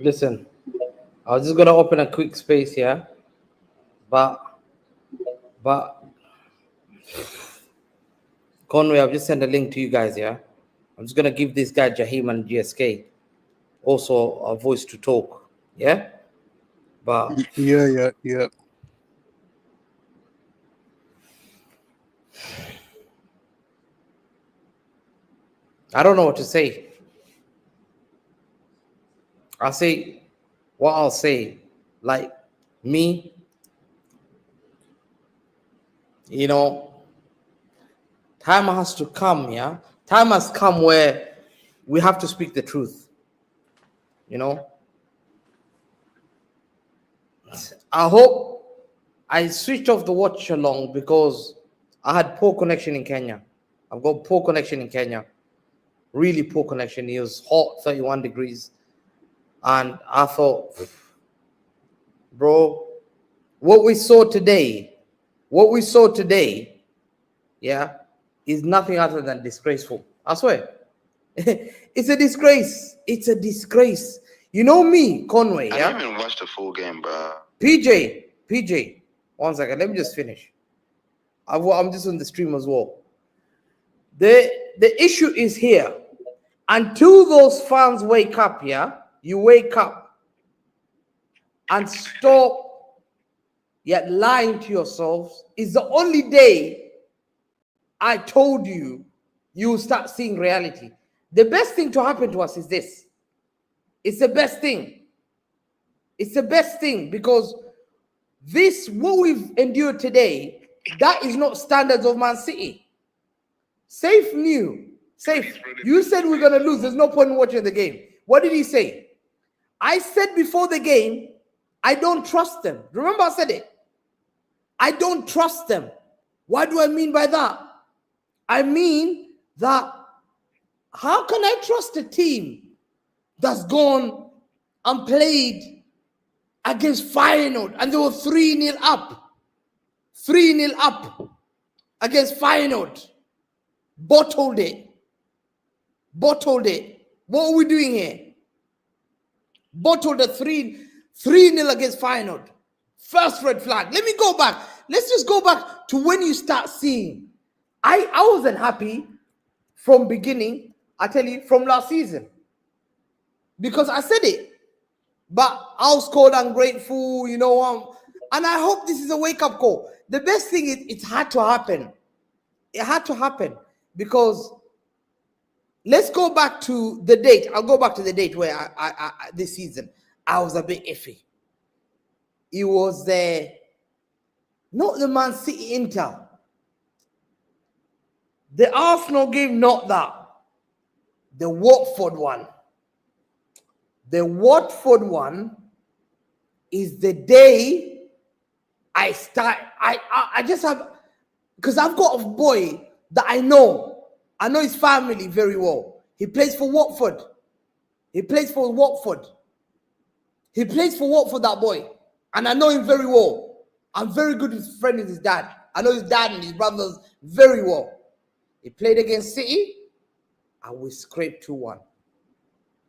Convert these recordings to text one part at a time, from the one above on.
Listen, I was just gonna open a quick space here, but Conway, I've just sent a link to you guys. Yeah, I'm just gonna give this guy Jahim and GSK also a voice to talk. Yeah, but Yeah. I don't know what to say. I'll say what I'll say. Like me, you know, time has to come. Yeah, time has come where we have to speak the truth. You know, I hope I switched off the watch along because I had poor connection in Kenya. I've got poor connection in Kenya, really poor connection. It was hot, 31 degrees. And I thought, bro, what we saw today, yeah, is nothing other than disgraceful. I swear. It's a disgrace. It's a disgrace. You know me, Conway, yeah? I didn't even watch the full game, bro. PJ, 1 second. Let me just finish. I'm just on the stream as well. The issue is here. Until those fans wake up, yeah, you wake up and stop lying to yourselves. It's the only day I told you will start seeing reality. The best thing to happen to us is this. It's the best thing. It's the best thing because this, what we've endured today, that is not standards of Man City. Safe knew. Safe. You said we're going to lose. There's no point in watching the game. What did he say? I said before the game, I don't trust them. Remember I said it. I don't trust them. What do I mean by that? I mean that how can I trust a team that's gone and played against Feyenoord and they were 3-0 up? 3-0 up against Feyenoord. Bottled it. What are we doing here? Bottled the 3-0 against Feyenoord. First red flag. Let me go back. Let's just go back to when you start seeing. I wasn't happy from beginning, I tell you, from last season. Because I said it. But I was called ungrateful, you know. And I hope this is a wake-up call. The best thing is it had to happen. It had to happen. Because let's go back to the date. I'll go back to the date where I this season, I was a bit iffy. It was not the Man City Inter. The Arsenal game, not that. The Watford one. The Watford one is the day I start. I just have, because I've got a boy that I know. I know his family very well. He plays for Watford. That boy. And I know him very well. I'm very good friend with his dad. I know his dad and his brothers very well. He played against City, and we scraped 2-1.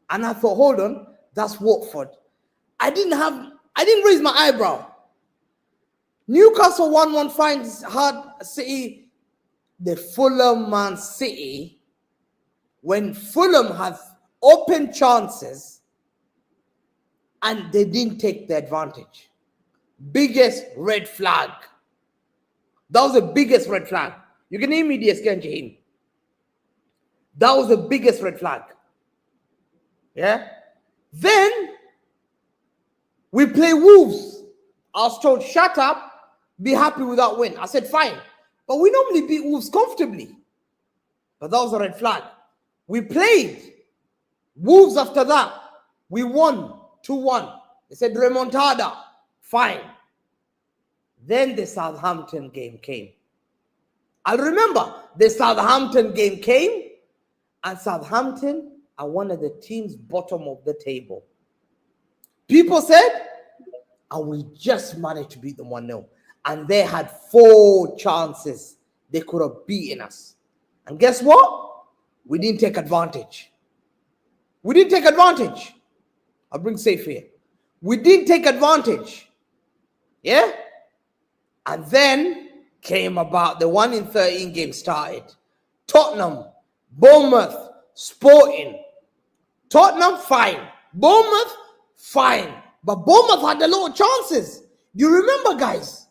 And I thought, hold on, that's Watford. I didn't raise my eyebrow. Newcastle 1-1 finds hard City. The Fulham Man City, when Fulham has open chances and they didn't take the advantage. Biggest red flag. That was the biggest red flag. You can name me DSK and Jahim. That was the biggest red flag. Yeah? Then we play Wolves. I was told, shut up, be happy with that win. I said, fine. But we normally beat Wolves comfortably. But that was a red flag. We played Wolves after that. We won 2-1. They said remontada. Fine. Then the Southampton game came. I remember the Southampton game came, and Southampton are one of the teams bottom of the table. People said, and we just managed to beat them 1-0. And they had 4 chances they could have beaten us. And guess what? We didn't take advantage. I'll bring Safe here. We didn't take advantage. Yeah? And then came about the 1 in 13 game started. Tottenham, Bournemouth, Sporting. Tottenham, fine. Bournemouth, fine. But Bournemouth had a lot of chances. Do you remember, guys?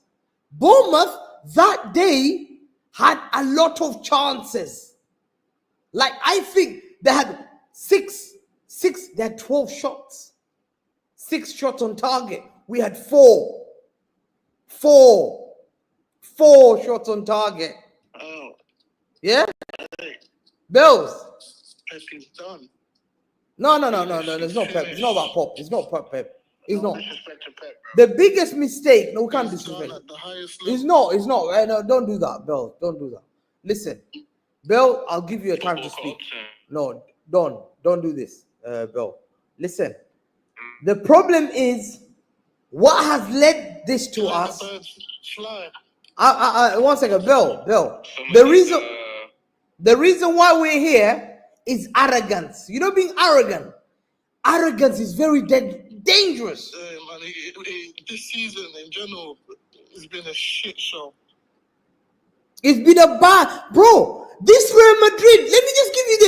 Bournemouth that day had a lot of chances. Like, I think they had they had 12 shots. 6 shots on target. We had 4 shots on target. Oh, Yeah? hey, Bills. Pep is done. No. It's not Pep. It's not about Pop. It's not Pep. It's No not. disrespect to Pep, bro. The biggest mistake. No, we can't He's done disrespect. at the highest It's level. not. No, don't do that, Bill. Don't do that. Listen, Bill, I'll give you a time to speak. No, don't do this, Bill. Listen, the problem is what has led this to Let us. the birds fly. 1 second, Bill. The reason why we're here is arrogance. You know, being arrogant. Arrogance is very dangerous. Man, this season in general has been a shit show. It's been a bad, bro. This Real Madrid. Let me just give you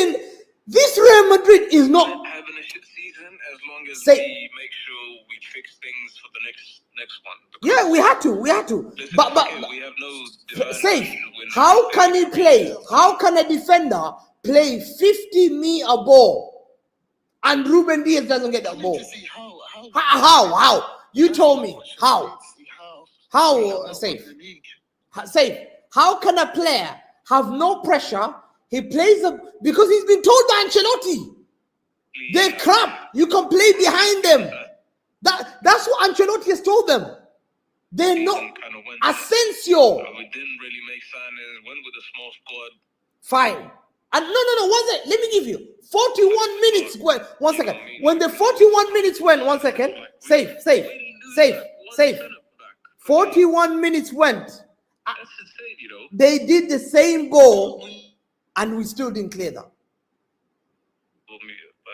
this Real Madrid is not having a shit season as long as Say- we make sure we fix things for the next one. Yeah, we had to. Listen, But we have no divine Safe. right to win How this can he play? How can a defender play 50-meter ball and Ruben Diaz doesn't get that I need ball? to see how. How? You told me. How? How, Safe? Safe. How can a player have no pressure? He plays because he's been told by Ancelotti. They're crap. You can play behind them. That's what Ancelotti has told them. They're not. Kind of Asensio. we didn't really make signings. Went with a small squad. Fine. And no. 1 second. Let me give you 41 minutes. 1 second. When the 41 minutes went, 1 second. Safe. 41 minutes went. That's insane, you know. They did the same goal, and we still didn't clear that.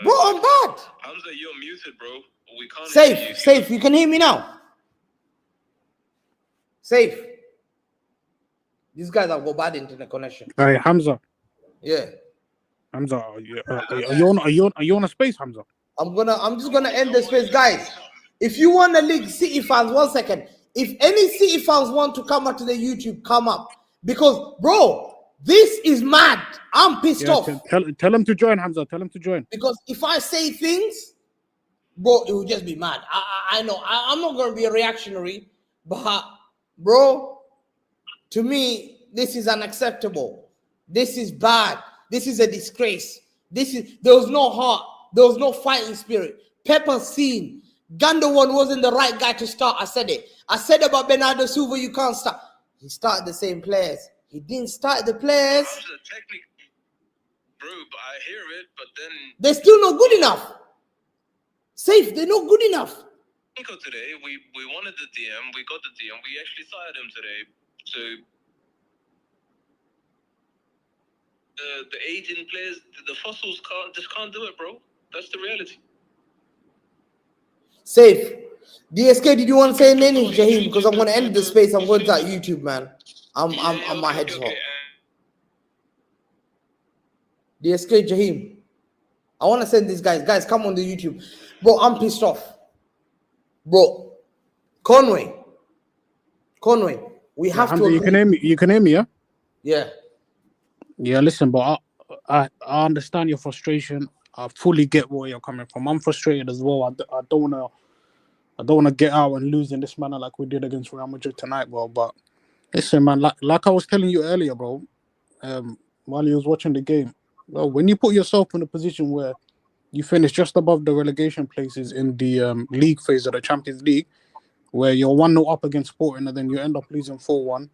Bro, I'm bad. Hamza, you're muted, bro. We can't hear you. Safe. You can hear me now. Safe. These guys have got bad internet connection. Hey, Hamza. Yeah. Hamza, are you on a space, Hamza? I'm just gonna end the space, guys. If you want to link City fans, 1 second. If any City fans want to come up to the YouTube, come up. Because, bro, this is mad. I'm pissed off. Tell him to join, Hamza. Tell him to join. Because if I say things, bro, it will just be mad. I know. I'm not going to be a reactionary. But, bro, to me, this is unacceptable. This is bad. This is a disgrace. There was no heart. There was no fighting spirit. Pepper seen. Gundogan wasn't the right guy to start. I said it. I said about Bernardo Silva, you can't start. He started the same players. He didn't start the players. Technically, bro, but I hear it, but then They're still not good enough. Safe, they're not good enough. Nico today, we wanted the DM, we got the DM, we actually signed him today. So the aging players, the fossils can't do it, bro. That's the reality. Safe. DSK, did you want to say anything, Jaheem? Because I'm going to end the space. I'm going to that YouTube, man. I'm my head's hot. DSK, Jaheem. I want to send these guys. Guys, come on the YouTube. Bro, I'm pissed off. Bro. Conway. We have Hamza, to. you can hear me. You can hear me, yeah? Yeah. Yeah, listen, but I understand your frustration. I fully get where you're coming from. I'm frustrated as well. I don't wanna get out and lose in this manner like we did against Real Madrid tonight, bro. But listen, man, like I was telling you earlier, bro, while you was watching the game, well, when you put yourself in a position where you finish just above the relegation places in the league phase of the Champions League, where you're 1-0 up against Sporting and then you end up losing 4-1,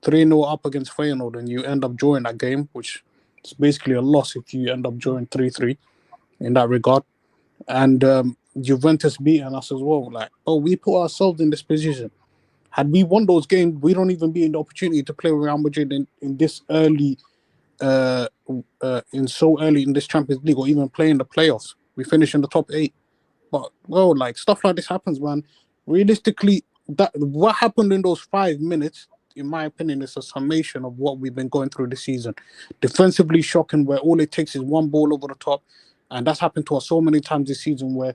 3-0 up against Feyenoord and you end up drawing that game, which is basically a loss if you end up drawing 3-3 in that regard. And Juventus beating us as well. Like, we put ourselves in this position. Had we won those games, we don't even be in the opportunity to play Real Madrid in this early, so early in this Champions League, or even play in the playoffs. We finish in the top 8. But bro, like stuff like this happens, man. Realistically, that what happened in those 5 minutes, in my opinion, is a summation of what we've been going through this season. Defensively shocking, where all it takes is one ball over the top, and that's happened to us so many times this season, where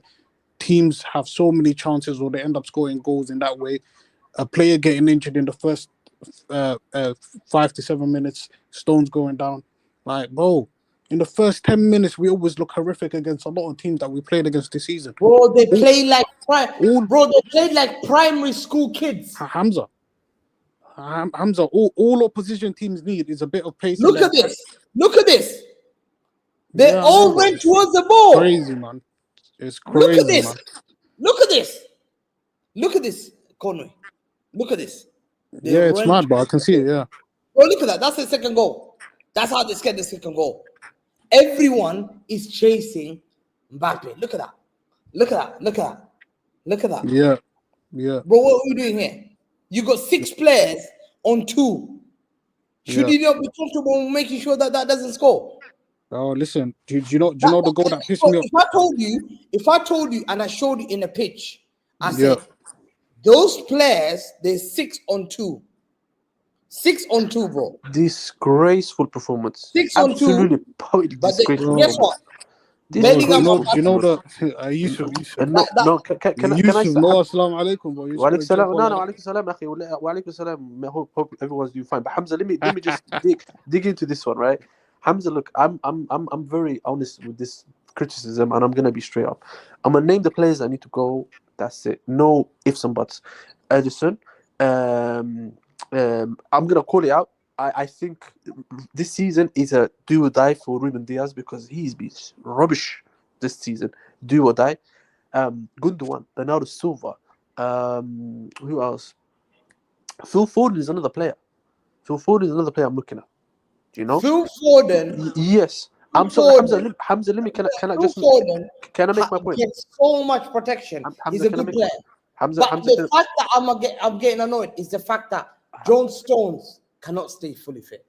teams have so many chances or they end up scoring goals in that way. A player getting injured in the first 5 to 7 minutes, Stones going down. Like, bro, in the first 10 minutes, we always look horrific against a lot of teams that we played against this season. Bro, they All, play like all they played like primary school kids. Hamza, Hamza, all opposition teams need is a bit of pace in Look their at attack. this. Look at this. They Yeah, I know, all but went it's towards the ball. crazy, man. It's Look at crazy, this. man. Look at this. Look at this, Conway. Look at this. They Yeah, it's ran mad, but I towards can the see it. ball. Yeah, Bro, look at that. That's the second goal. That's how they scored the second goal. Everyone is chasing Mbappe. Look at that. Look at that. Look at that. Look at that. yeah, yeah, Bro, what are we doing here? You got 6 players on 2. Should yeah. you not be comfortable making sure that that doesn't score? Oh, listen, do you know the goal that pissed So me off? if I told you and I showed you in a pitch, I Yeah, said those players, they're 6 on 2. 6 on 2, bro. Disgraceful performance. 6 on 2. Absolutely, totally But disgraceful guess performance. what? bro. Bellingham Disgraceful was Do you know performance. Yusuf? And no, that, no, can I Yusuf, say, no, assalamu alaikum, bro. You Wa alaikum scored a salam. goal No, like no, that. alaikum salam, akhi. Wa alaikum salam. Hope everyone's doing fine. But Hamza, let me just dig into this one, right? Hamza, look, I'm very honest with this criticism, and I'm gonna be straight up. I'm gonna name the players that need to go. That's it. No ifs and buts. Edison. I'm gonna call it out. I think this season is a do or die for Ruben Diaz because he's been rubbish this season. Do or die. Gundogan, Bernardo Silva. Who else? Phil Foden is another player. Phil Foden is another player I'm looking at. Do you know? Phil Foden. Yes. Phil I'm sorry, Foden. Hamza. Let me. Can I Phil just? Foden Can I make my point? gets so much protection. He's Hamza, a can I good make? player. Hamza, But Hamza. the fact that I'm getting annoyed is the fact that John Stones cannot stay fully fit.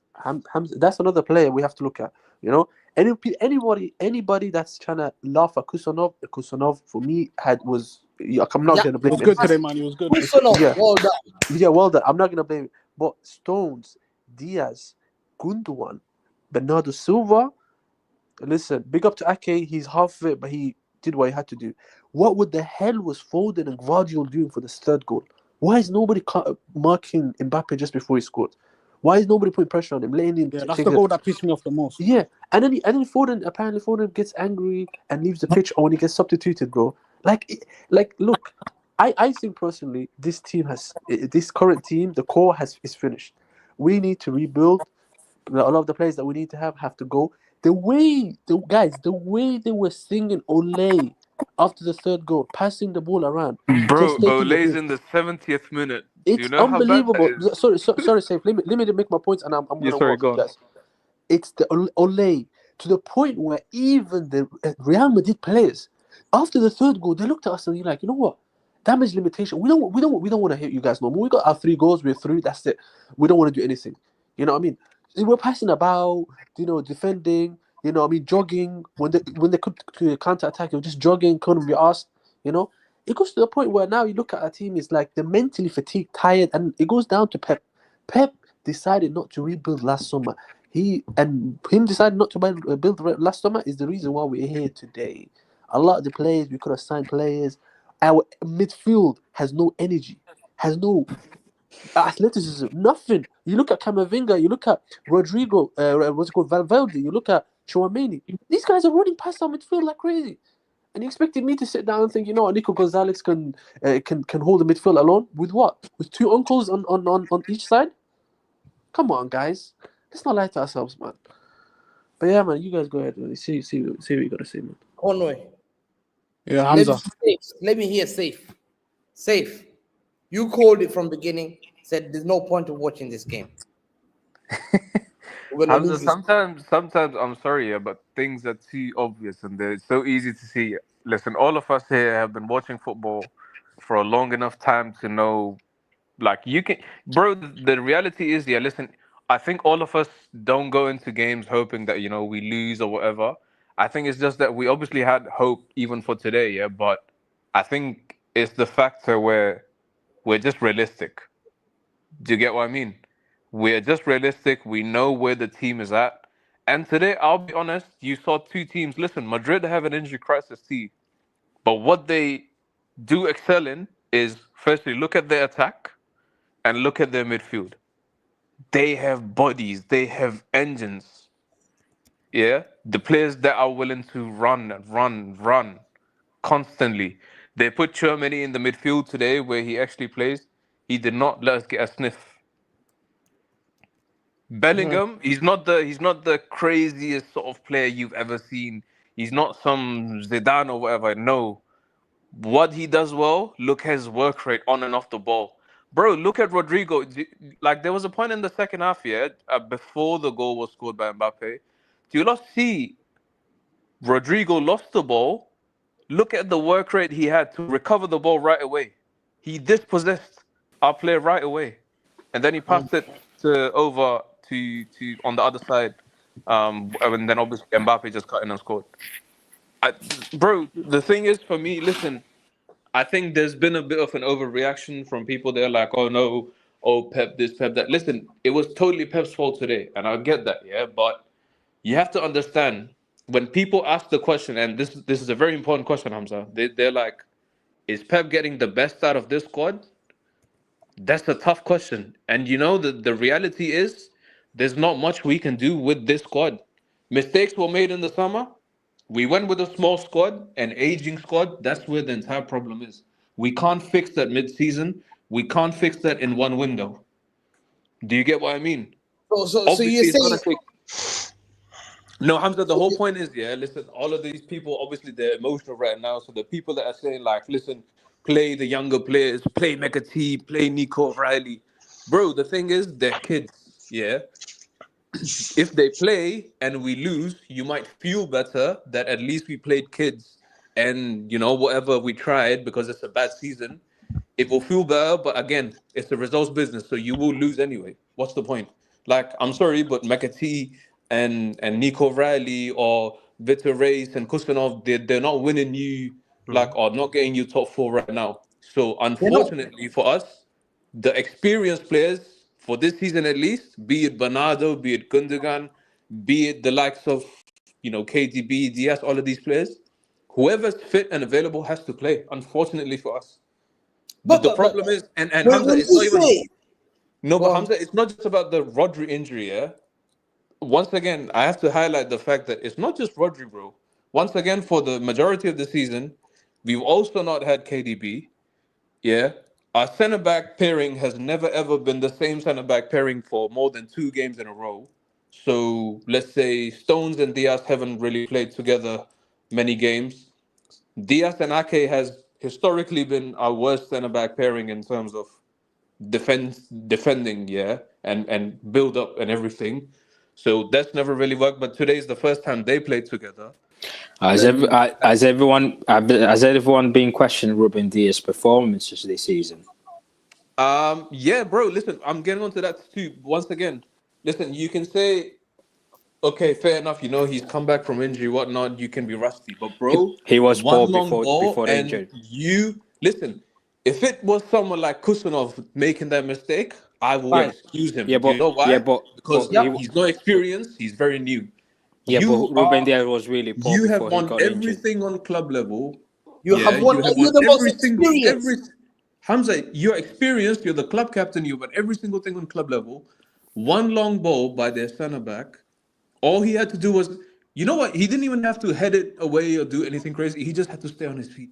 Hamza, that's another player we have to look at. You know, anybody that's trying to laugh at Kusanov for me was. I'm not Yeah. gonna He blame was him. good today, man. He was good. Kusanov, Yeah. well done. Yeah, well done. I'm not gonna blame him. But Stones, Diaz, Gundogan, Bernardo Silva. Listen, big up to Ake. He's half fit, but he did what he had to do. What would the hell was Foden and Guardiola doing for this third goal? Why is nobody marking Mbappe just before he scored? Why is nobody putting pressure on him, letting him Yeah, that's take the it? goal that pissed me off the most. Yeah, and then Foden gets angry and leaves the pitch when he gets substituted, bro. Look, I think personally this current team, the core is finished. We need to rebuild. A lot of the players that we need to have to go. The way they were singing Ole after the third goal, passing the ball around, Bro, just taking the Ole's piss. in the 70th minute. Do you It's know how bad that unbelievable. is? Sorry, Saif. Let me make my points, and I'm Yeah, gonna go sorry, off you go on. guys. It's the Ole to the point where even the Real Madrid players, after the third goal, they looked at us and you're like, you know what? Damage limitation. We don't want to hit you guys no more. We got our 3 goals. We're through. That's it. We don't want to do anything. You know what I mean? We're passing about. Defending. Jogging. When they could counter attack, you're just jogging. Couldn't be asked. You know. It goes to the point where now you look at our team. It's like they're mentally fatigued, tired, and it goes down to Pep. Pep decided not to rebuild last summer. Him deciding not to build last summer is the reason why we're here today. A lot of the players we could have signed players. Our midfield has no energy, has no athleticism, nothing. You look at Camavinga, you look at Rodrigo, what's it called, Valverde, you look at Chouameni. These guys are running past our midfield like crazy. And you expected me to sit down and think, Nico Gonzalez can hold the midfield alone with what? With 2 uncles on each side? Come on, guys. Let's not lie to ourselves, man. But yeah, man, you guys go ahead and see what you gotta say, man. Conway. Yeah, Hamza. Let me hear safe. You called it from beginning. Said there's no point of watching this game. We're gonna Hamza, lose this. sometimes I'm sorry, yeah, but things are too obvious and they're so easy to see. Listen, all of us here have been watching football for a long enough time to know, like, you can, bro. The reality is, yeah. Listen, I think all of us don't go into games hoping that we lose or whatever. I think it's just that we obviously had hope even for today, yeah. But I think it's the factor where we're just realistic. Do you get what I mean? We're just realistic. We know where the team is at. And today, I'll be honest, you saw two teams. Listen, Madrid have an injury crisis too. But what they do excel in is firstly look at their attack and look at their midfield. They have bodies, they have engines. Yeah, the players that are willing to run constantly. They put Germany in the midfield today, where he actually plays. He did not let us get a sniff. Bellingham, he's not the craziest sort of player you've ever seen. He's not some Zidane or whatever. No, what he does well, look at his work rate on and off the ball. Bro, look at Rodrigo. Like, there was a point in the second half, yeah, before the goal was scored by Mbappe. Do you not see Rodrigo lost the ball? Look at the work rate he had to recover the ball right away. He dispossessed our player right away. And then he passed it over to on the other side. And then obviously Mbappe just cut in and scored. Bro, the thing is for me, listen, I think there's been a bit of an overreaction from people. They're like, oh no, oh Pep this, Pep that. Listen, it was totally Pep's fault today, and I get that, yeah. But you have to understand when people ask the question, and this is a very important question, Hamza. They're like, is Pep getting the best out of this squad? That's a tough question, and you know the reality is there's not much we can do with this squad. Mistakes were made in the summer. We went with a small squad, an aging squad. That's where the entire problem is. We can't fix that mid-season. We can't fix that in one window. Do you get what I mean? So you're Obviously, it's gonna saying take. No, Hamza. The whole point is, yeah. Listen, all of these people, obviously, they're emotional right now. So the people that are saying, like, listen, play the younger players, play McAtee, play Nico Riley, bro. The thing is, they're kids. Yeah, if they play and we lose, you might feel better that at least we played kids and whatever we tried because it's a bad season. It will feel better, but again, it's a results business, so you will lose anyway. What's the point? Like, I'm sorry, but McAtee and Nico Riley or Vitor Reis and Kusanov, they're not winning you or not getting you top four right now. So they're not. unfortunately for us, the experienced players for this season at least, be it Bernardo, be it Gundogan, be it the likes of KDB, Diaz, all of these players, whoever's fit and available has to play. Unfortunately for us, the But problem is, and when Hamza, you it's not even say, no, go but on. Hamza, it's not just about the Rodri injury. Yeah, once again, I have to highlight the fact that it's not just Rodri, bro. Once again, for the majority of the season, we've also not had KDB. Yeah. Our centre back pairing has never ever been the same centre back pairing for more than 2 games in a row. So let's say Stones and Diaz haven't really played together many games. Diaz and Ake has historically been our worst centre back pairing in terms of defending, yeah, and build up and everything. So that's never really worked. But today's the first time they played together. Then Has everyone been questioning Ruben Dias' performances this season? Yeah, bro. Listen, I'm getting onto that too. Once again, listen, you can say, okay, fair enough. He's come back from injury, whatnot. You can be rusty, but bro, He was one poor long ball, before the and injury. you listen. If it was someone like Kusanov making that mistake, I will Fine. excuse him. Yeah, Do you but know why? but Because he's not experienced. He's very new. You Ruben are. Dias was really poor You have before he won got injured. everything on club level. You Yeah, have won. you have You're won the most every single experienced. Hamza, you're experienced, you're the club captain, you've won every single thing on club level. One long ball by their centre back. All he had to do was, you know what? He didn't even have to head it away or do anything crazy. He just had to stay on his feet.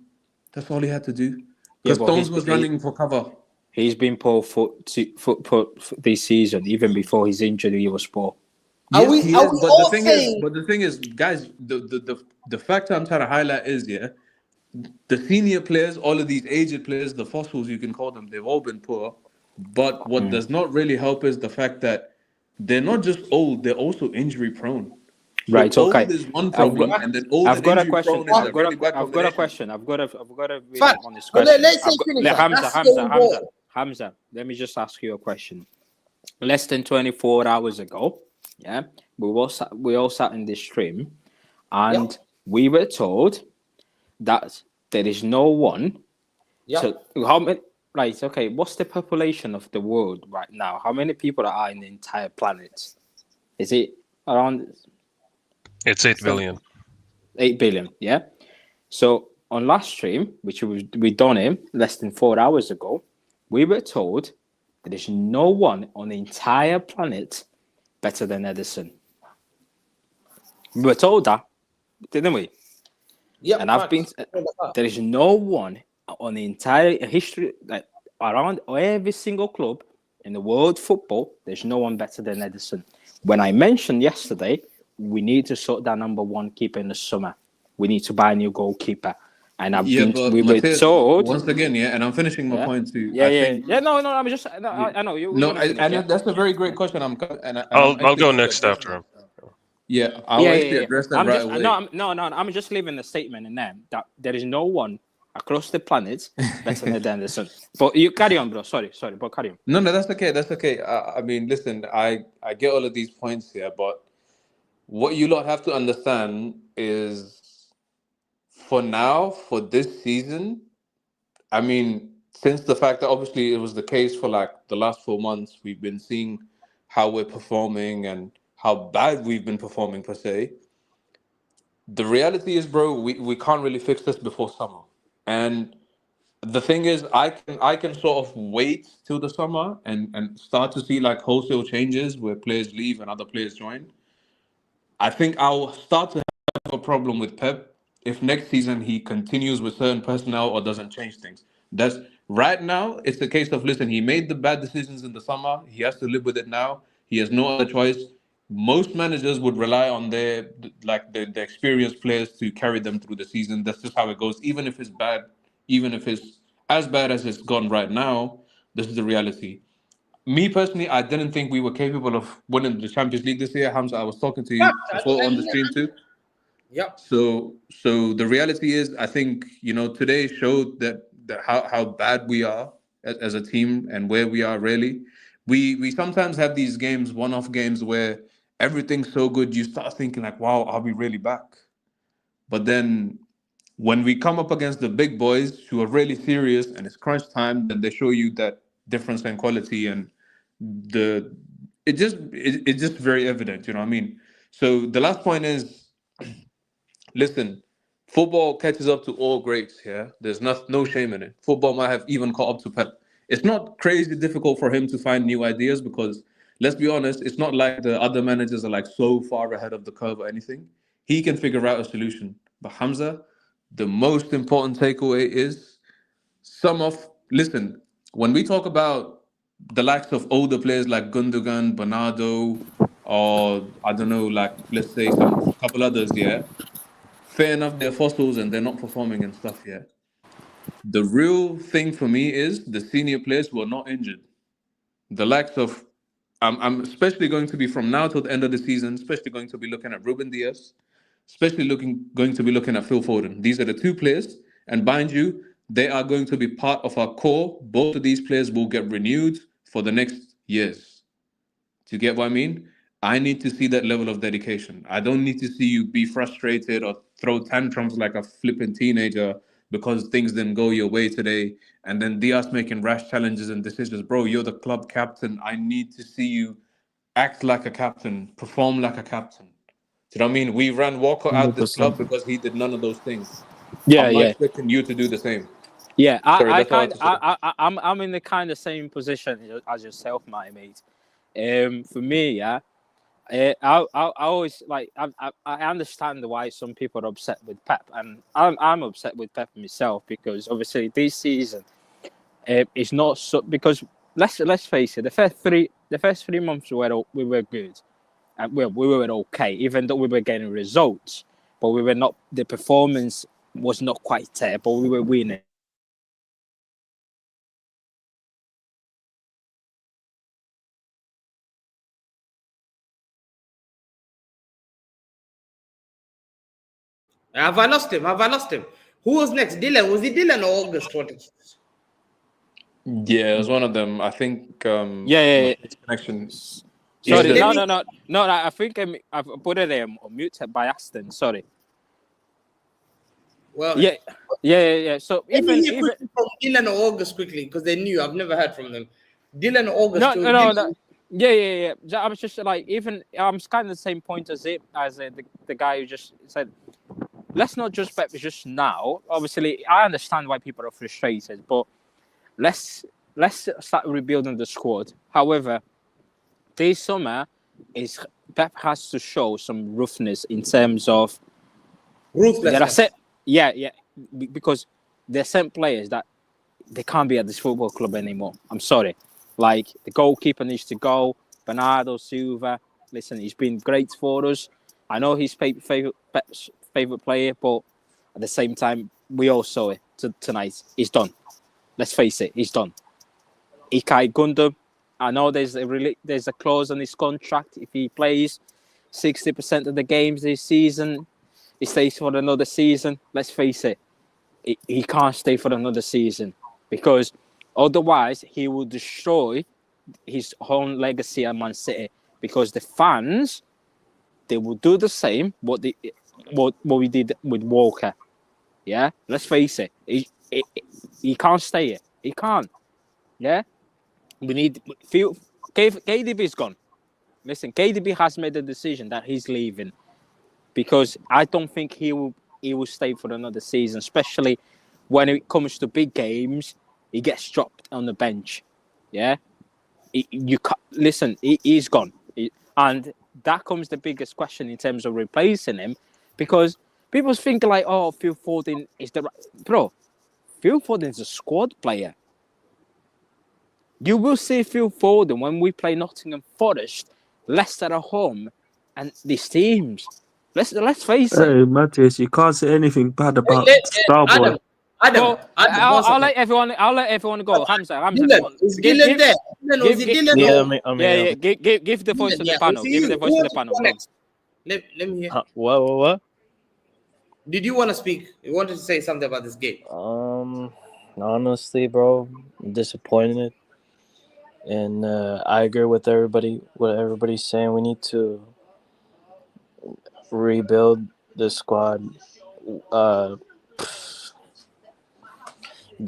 That's all he had to do. Yeah, Because but Stones was running for cover. he's been poor for this season. Even before his injury, he was poor. Are Yes, we? he Are is. we But the all thing is, saying? guys, the factor I'm trying to highlight is, yeah, the senior players, all of these aged players, the fossils you can call them, they've all been poor. But what does not really help is the fact that they're not just old, they're also injury prone. So Right. old Okay. is one I've got problem, and then old I've and got a injury question. prone is a really bad I've got a combination. question. I've got a really Fact. honest But question. let's say finish that. That's going ball. Hamza. Let me just ask you a question. Less than 24 hours ago, yeah, we all sat in this stream, and we were told that there is no one. Yeah. So how many? Right. Okay. What's the population of the world right now? How many people are in the entire planet? Is it around It's 8 billion. 8 billion? Yeah. So on last stream, which we done it less than 4 hours ago, we were told there is no one on the entire planet better than Edison. We were told that, didn't we? Yeah. And I've been. There is no one on the entire history, like around every single club in the world football. There's no one better than Edison. When I mentioned yesterday, we need to sort that number one keeper in the summer. We need to buy a new goalkeeper. And but we were Matthias, told once again, and I'm finishing my point too. Yeah, I yeah, think, yeah. No, I'm just. No, I know you. No, that's a very great question. I'm I'll actually go going to next address after that. him. Yeah, I'll actually address that I'm right just away. no. I'm just leaving a statement in there that there is no one across the planet better than Anderson. But you carry on, bro. Sorry, but carry on. No, that's okay. That's okay. I mean, listen, I get all of these points here, but what you lot have to understand is, for now, for this season, I mean, since the fact that obviously it was the case for like the last 4 months, we've been seeing how we're performing and how bad we've been performing per se. The reality is, bro, we can't really fix this before summer. And the thing is, I can sort of wait till the summer and start to see like wholesale changes where players leave and other players join. I think I'll start to have a problem with Pep if next season he continues with certain personnel or doesn't change things. That's right now. It's a case of, listen, he made the bad decisions in the summer. He has to live with it now. He has no other choice. Most managers would rely on the experienced players to carry them through the season. That's just how it goes. Even if it's bad, even if it's as bad as it's gone right now, this is the reality. Me personally, I didn't think we were capable of winning the Champions League this year. Hamza, I was talking to you before on the stream too. Yep. So the reality is, I think today showed that how bad we are as a team and where we are really. We sometimes have these games, one-off games, where everything's so good, you start thinking like, wow, are we really back? But then when we come up against the big boys who are really serious and it's crunch time, then they show you that difference in quality, and the it's just very evident. You know what I mean? So the last point is, listen, football catches up to all greats here. There's no shame in it. Football might have even caught up to Pep. It's not crazy difficult for him to find new ideas because, let's be honest, it's not like the other managers are like so far ahead of the curve or anything. He can figure out a solution. But Hamza, the most important takeaway is listen, when we talk about the likes of older players like Gundogan, Bernardo, or I don't know, like let's say some couple others, yeah. Fair enough, they're fossils and they're not performing and stuff, yeah. The real thing for me is the senior players who are not injured. The likes of I'm especially going to be from now till the end of the season, especially going to be looking at Ruben Diaz, especially going to be looking at Phil Foden. These are the two players, and mind you, they are going to be part of our core. Both of these players will get renewed for the next years. Do you get what I mean? I need to see that level of dedication. I don't need to see you be frustrated or throw tantrums like a flipping teenager because things didn't go your way today. And then Diaz making rash challenges and decisions. Bro, you're the club captain. I need to see you act like a captain, perform like a captain. Do you know what I mean? We ran Walker out this 100%. club because he did none of those things. Yeah, I'm not yeah, expecting you to do the same. yeah. Sorry, that's all I have to say. I'm in the kind of same position as yourself, my mate. For me, yeah. I always like I understand why some people are upset with Pep, and I'm upset with Pep myself because obviously this season it's not so because let's face it, the first 3 months we were good, and we were okay, even though we were getting results, but we were not, the performance was not quite there, but we were winning. Have I lost him? Have I lost him? Who was next? Dylan? Was it Dylan or August? What? Yeah, it was one of them. I think Yeah. his connection. Sorry, Either- no. I think I've put it on mute by accident. Sorry. Well, Yeah. So let me even hear quickly from Dylan or August quickly because they're new. I've never heard from them. Dylan or August. no. Yeah. I was just like, even I'm kind of the same point as the guy who just said, let's not just bet just now. Obviously, I understand why people are frustrated, but let's start rebuilding the squad. However, this summer Pep has to show some roughness in terms of Ruthlessness. because there are certain players that they can't be at this football club anymore. I'm sorry. Like, the goalkeeper needs to go. Bernardo Silva, listen, he's been great for us. I know he's Pep's favourite player, but at the same time, we all saw it tonight. He's done. Let's face it, he's done. Ilkay Gundogan, I know there's a clause on his contract. If he plays 60% of the games this season, he stays for another season. Let's face it, he can't stay for another season because otherwise he will destroy his own legacy at Man City, because the fans, they will do the same what we did with Walker. Yeah, let's face it, he can't stay here. He can't. Yeah, we need KDB's gone. Listen, KDB has made a decision that he's leaving, because I don't think he will stay for another season, especially when it comes to big games. He gets dropped on the bench. Yeah, you can't, listen. He's gone, and that comes the biggest question in terms of replacing him, because people think like, oh, Phil Foden is bro. Phil Foden is a squad player. You will see Phil Foden when we play Nottingham Forest, Leicester at home, and these teams. Let's face it. Hey, Matthias, you can't say anything bad about Starboy. Adam, I'll let everyone go. Hamza, Dylan, is Dylan there? Dylan, was it Dylan? Yeah, I'm here. Yeah. Give the voice to the panel. Give the voice to the panel. Go. Let me hear. What? Did you want to speak? You wanted to say something about this game? Honestly, bro, I'm disappointed, and I agree with everybody. What everybody's saying, we need to rebuild the squad.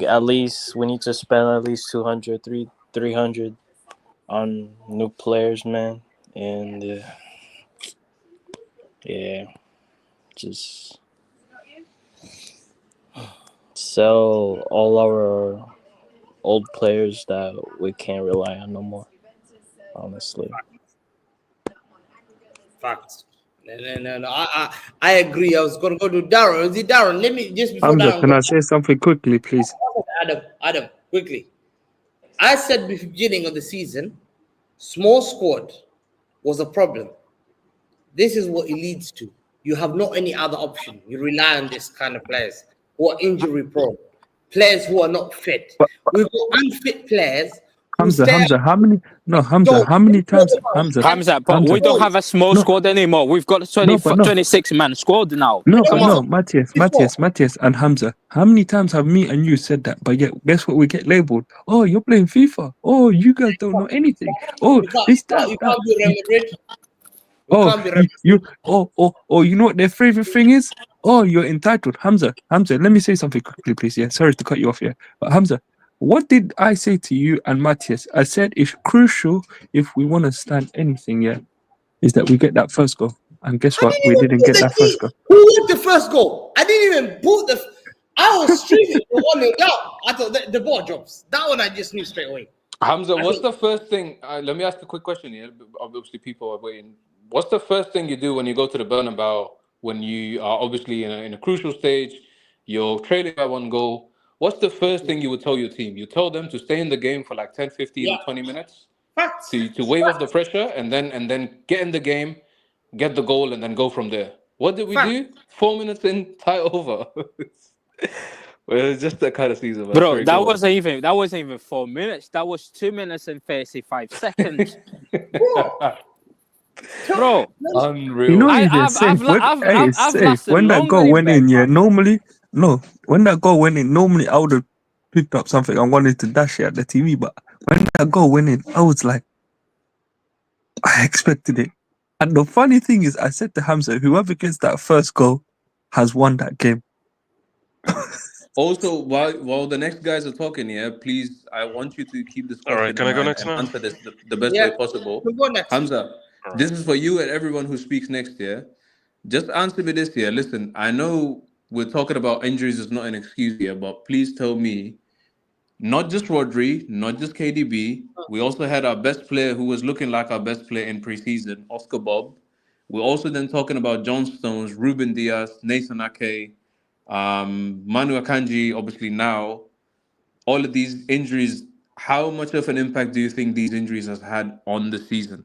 At least we need to spend at least 300 on new players, man, and just sell all our old players that we can't rely on no more, honestly. Facts. No. I agree. I was going to go to Darren. Is it Darren? Let me just before Hamza, Darren can I goes. say something quickly, please? Adam, quickly. I said at the beginning of the season, small squad was a problem. This is what it leads to. You have not any other option. You rely on this kind of players who are injury prone, players who are not fit. We've got unfit players. Hamza, how many times, Hamza, but we don't have a small squad anymore. We've got a 26 man squad now. Matthias, and Hamza. How many times have me and you said that? But yet, guess what? We get labeled. Oh, you're playing FIFA. Oh, you guys don't know anything. Oh, You can't be Real Madrid. You know what their favorite thing is? Oh, you're entitled. Hamza, let me say something quickly, please. Yeah, sorry to cut you off here. But Hamza, what did I say to you and Matthias? I said it's crucial if we want to stand anything, yeah, is that we get that first goal. And guess what? We didn't get that first goal. Who got the first goal? I didn't even put I was streaming for 1-0 down. I thought the ball drops. That one I just knew straight away. Hamza, what's the first thing? Let me ask a quick question here. Obviously, people are waiting. What's the first thing you do when you go to the Bernabeu when you are obviously in a crucial stage? You're trailing by 1 goal. What's the first thing you would tell your team? You tell them to stay in the game for like 10, 15, or 20 minutes to wave off the pressure and then get in the game, get the goal, and then go from there. What did we do? 4 minutes in, tie over. Well, it's just that kind of season, bro. That wasn't even 4 minutes. That was 2 minutes and 35 seconds. Bro, unreal. You know, it's safe. When that goal went in, when that goal went in, normally I would have picked up something and wanted to dash it at the TV. But when that goal went in, I was like, I expected it. And the funny thing is, I said to Hamza, whoever gets that first goal has won that game. Also, while the next guys are talking here, please, I want you to keep this All right, question can in I go mind next and now? answer this the best Yeah, way possible. you go next. Hamza, All this right. is for you and everyone who speaks next year. Just answer me this here. Listen, I know we're talking about injuries is not an excuse here, but please tell me, not just Rodri, not just KDB. We also had our best player who was looking like our best player in preseason, Oscar Bob. We're also then talking about John Stones, Ruben Diaz, Nathan Ake, Manu Akanji, obviously now. All of these injuries, how much of an impact do you think these injuries has had on the season?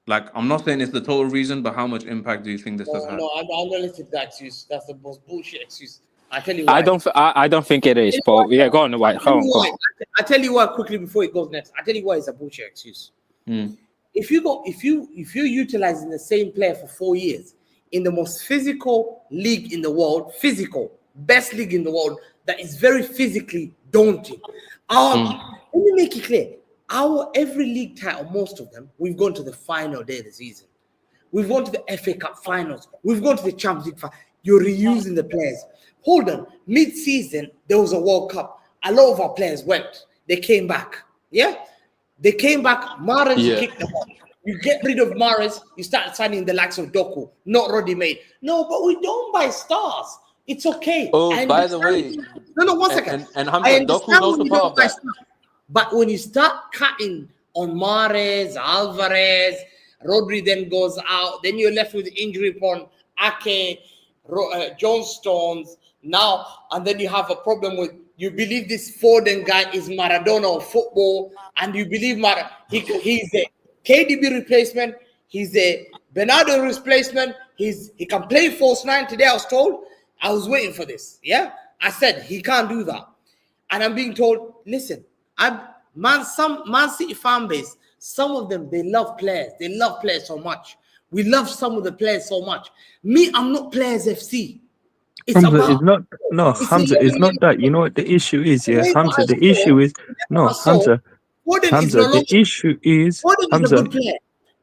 Like, I'm not saying it's the total reason, but how much impact do you think this has No, had? no, I'm not listening to that excuse. That's the most bullshit excuse. I tell you I why. don't. I don't think it is. But yeah, go on, White. I tell Go you on, go why. on. I tell you why quickly before it goes next. I tell you why it's a bullshit excuse. Mm. If you're utilizing the same player for 4 years in the most physical league in the world, physical best league in the world, that is very physically daunting. Let me make it clear. Our every league title, most of them, we've gone to the final day of the season. We've gone to the FA Cup finals. We've gone to the Champions League final. You're reusing the players. Hold on. Mid-season, there was a World Cup. A lot of our players went. They came back. Yeah? They came back. Mahrez, you Yeah. kicked them off. You get rid of Mahrez, you start signing the likes of Doku, not Roddy made. No, but we don't buy stars. It's okay. Oh, I by the understand. way, No, one and, second. and I Hamza, Doku's understand also when you part don't of buy that. stars. But when you start cutting on Mahrez, Alvarez, Rodri then goes out, then you're left with injury upon Ake, John Stones now, and then you have a problem with you believe this Foden guy is Maradona of football, and you believe he's a KDB replacement, he's a Bernardo replacement, he can play false nine today. I was told, I was waiting for this. Yeah, I said he can't do that, and I'm being told, listen, some Man City fan base, some of them they love players so much. We love some of the players so much. Me, I'm not players FC. It's Hamza is about not no it's Hamza is 11 not years. that. You know what the issue is, The yeah? name Hamza, I the saw, issue is the name I no saw, Hamza. Foden is Hamza, no the longer. issue is Foden is a Hamza. good player,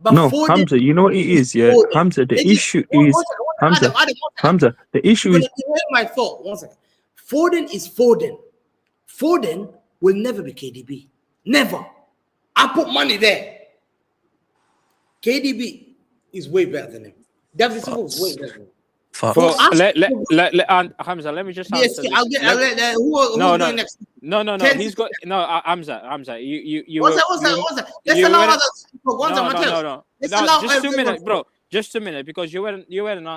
but No, Foden Hamza, you know what it is is, yeah? Foden. Hamza, the Let me issue one is second, Hamza, Adam, one second. Hamza, the issue You're is gonna delay my thought. One second. Foden is Foden. Foden will never be KDB. Never. I put money there. KDB is way better than him. David Silva is way better than him. For For us, Hamza, let me just yes, answer I'll this. get. Who's No, going next? no. 10 He's got no. Hamza. You What's were. that? What's that? you- What's that? Let's you allow weren't- others. One second, Mateus. No. Let's No, allow just 2 everyone. minutes, bro. Just 2 minutes, because you weren't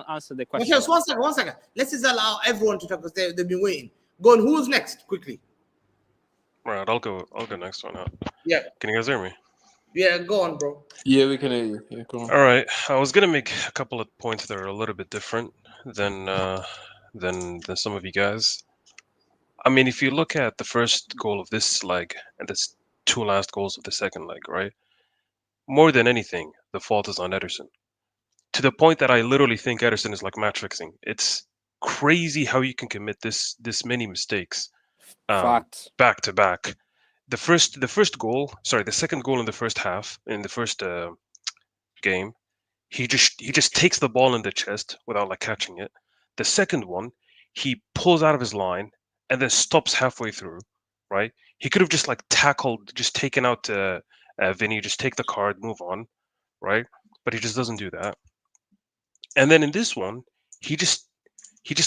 answer the question. Mateus, one second. Let's just allow everyone to talk because they've been waiting. Go on. Who's next? Quickly. All right, I'll go next one. Yeah. Can you guys hear me? Yeah. Go on, bro. Yeah, we can hear you. Yeah, go on. All right, I was gonna make a couple of points that are a little bit different than some of you guys. I mean, if you look at the first goal of this leg and the two last goals of the second leg, right? More than anything, the fault is on Ederson. To the point that I literally think Ederson is like match fixing. It's crazy how you can commit this many mistakes Fact. back to back. The second goal in the first half, in the first game, he just takes the ball in the chest without like catching it. The second one, he pulls out of his line and then stops halfway through, right? He could have just like tackled, just taken out Vinny, just take the card, move on, right? But he just doesn't do that. And then in this one, he just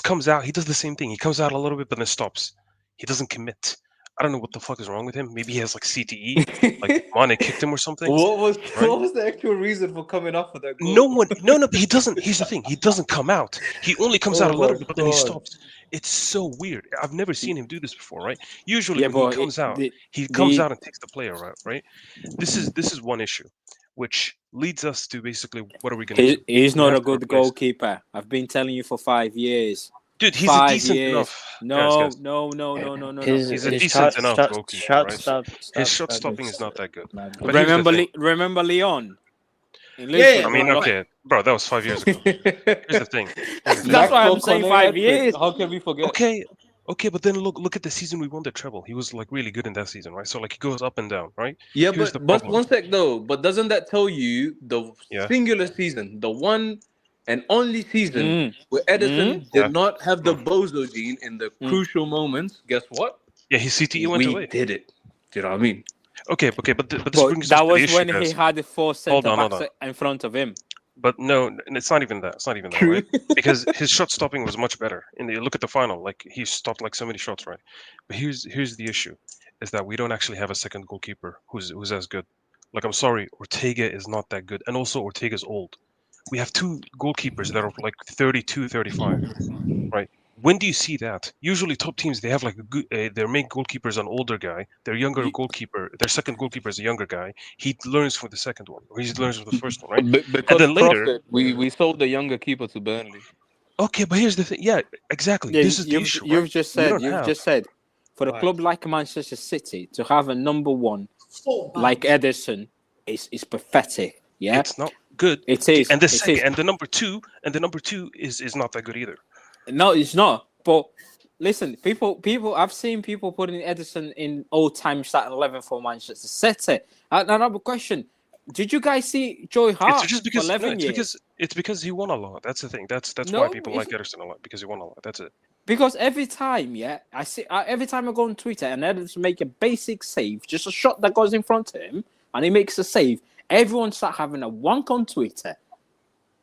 comes out. He does the same thing. He comes out a little bit, but then stops. He doesn't commit. I don't know what the fuck is wrong with him. Maybe he has like CTE, like Mane kicked him or something. What was Right? what was the actual reason for coming off of that goal? No, but he doesn't. Here's the thing: he doesn't come out. He only comes out a Oh little my bit, but then he God. stops. It's so weird. I've never seen him do this before, right? Usually, Yeah, when he but comes out, he comes out and takes the player out, right? This is one issue, which leads us to basically what are we going to do? He's We not have a to good replace- goalkeeper. I've been telling you for 5 years. Dude, he's 5 a decent years. enough. No. Guys. His He's a his decent shot enough shot goalkeeper, shot right? stop His shot stopping is not that good. But here's the thing. Remember Leon? In Yeah, Liverpool, I mean, bro. okay, bro, that was 5 years ago. Here's the thing. That's why I'm saying 5 years. How can we forget? Okay, but then look at the season we won the treble. He was like really good in that season, right? So like he goes up and down, right? Yeah, Here's the but problem. one sec though. But doesn't that tell you the Yeah. singular season, the one and only season where Edison Yeah. did not have the bozo gene in the crucial moments, guess what? Yeah, his CTE went We away. did it. Do you know what I mean? Okay, but this But brings us that to the was issue, when he guys. had the four Hold centre on, hold backs on. in front of him. But no, it's not even that. It's not even that, True. right? Because his shot stopping was much better. And you look at the final, like he stopped like so many shots, right? But here's the issue, is that we don't actually have a second goalkeeper who's as good. Like, I'm sorry, Ortega is not that good, and also Ortega's old. We have two goalkeepers that are like 32, 35, right? When do you see that? Usually, top teams they have like their main goalkeeper is an older guy. Their second goalkeeper is a younger guy. He learns from the second one, or he learns from the first one, right? And Because then later, profit, we sold the younger keeper to Burnley. okay, but here's the thing. Yeah, exactly. Yeah, This is the issue, right? you've just We said don't have. for a Right. club like Manchester City to have a number one So bad. like Edison is pathetic. Yeah, It's not good. it is. And the It second is. and the number two is not that good either. No, it's not. But listen, people. I've seen people putting Edison in all-time starting 11 for Manchester City. Another question: did you guys see Joy Hart It's just for because 11 years? it's because he won a lot. That's the thing. That's No, why people it's- like Ederson a lot, because he won a lot. That's it. Because every time, every time I go on Twitter and Edison make a basic save, just a shot that goes in front of him, and he makes a save, everyone start having a wank on Twitter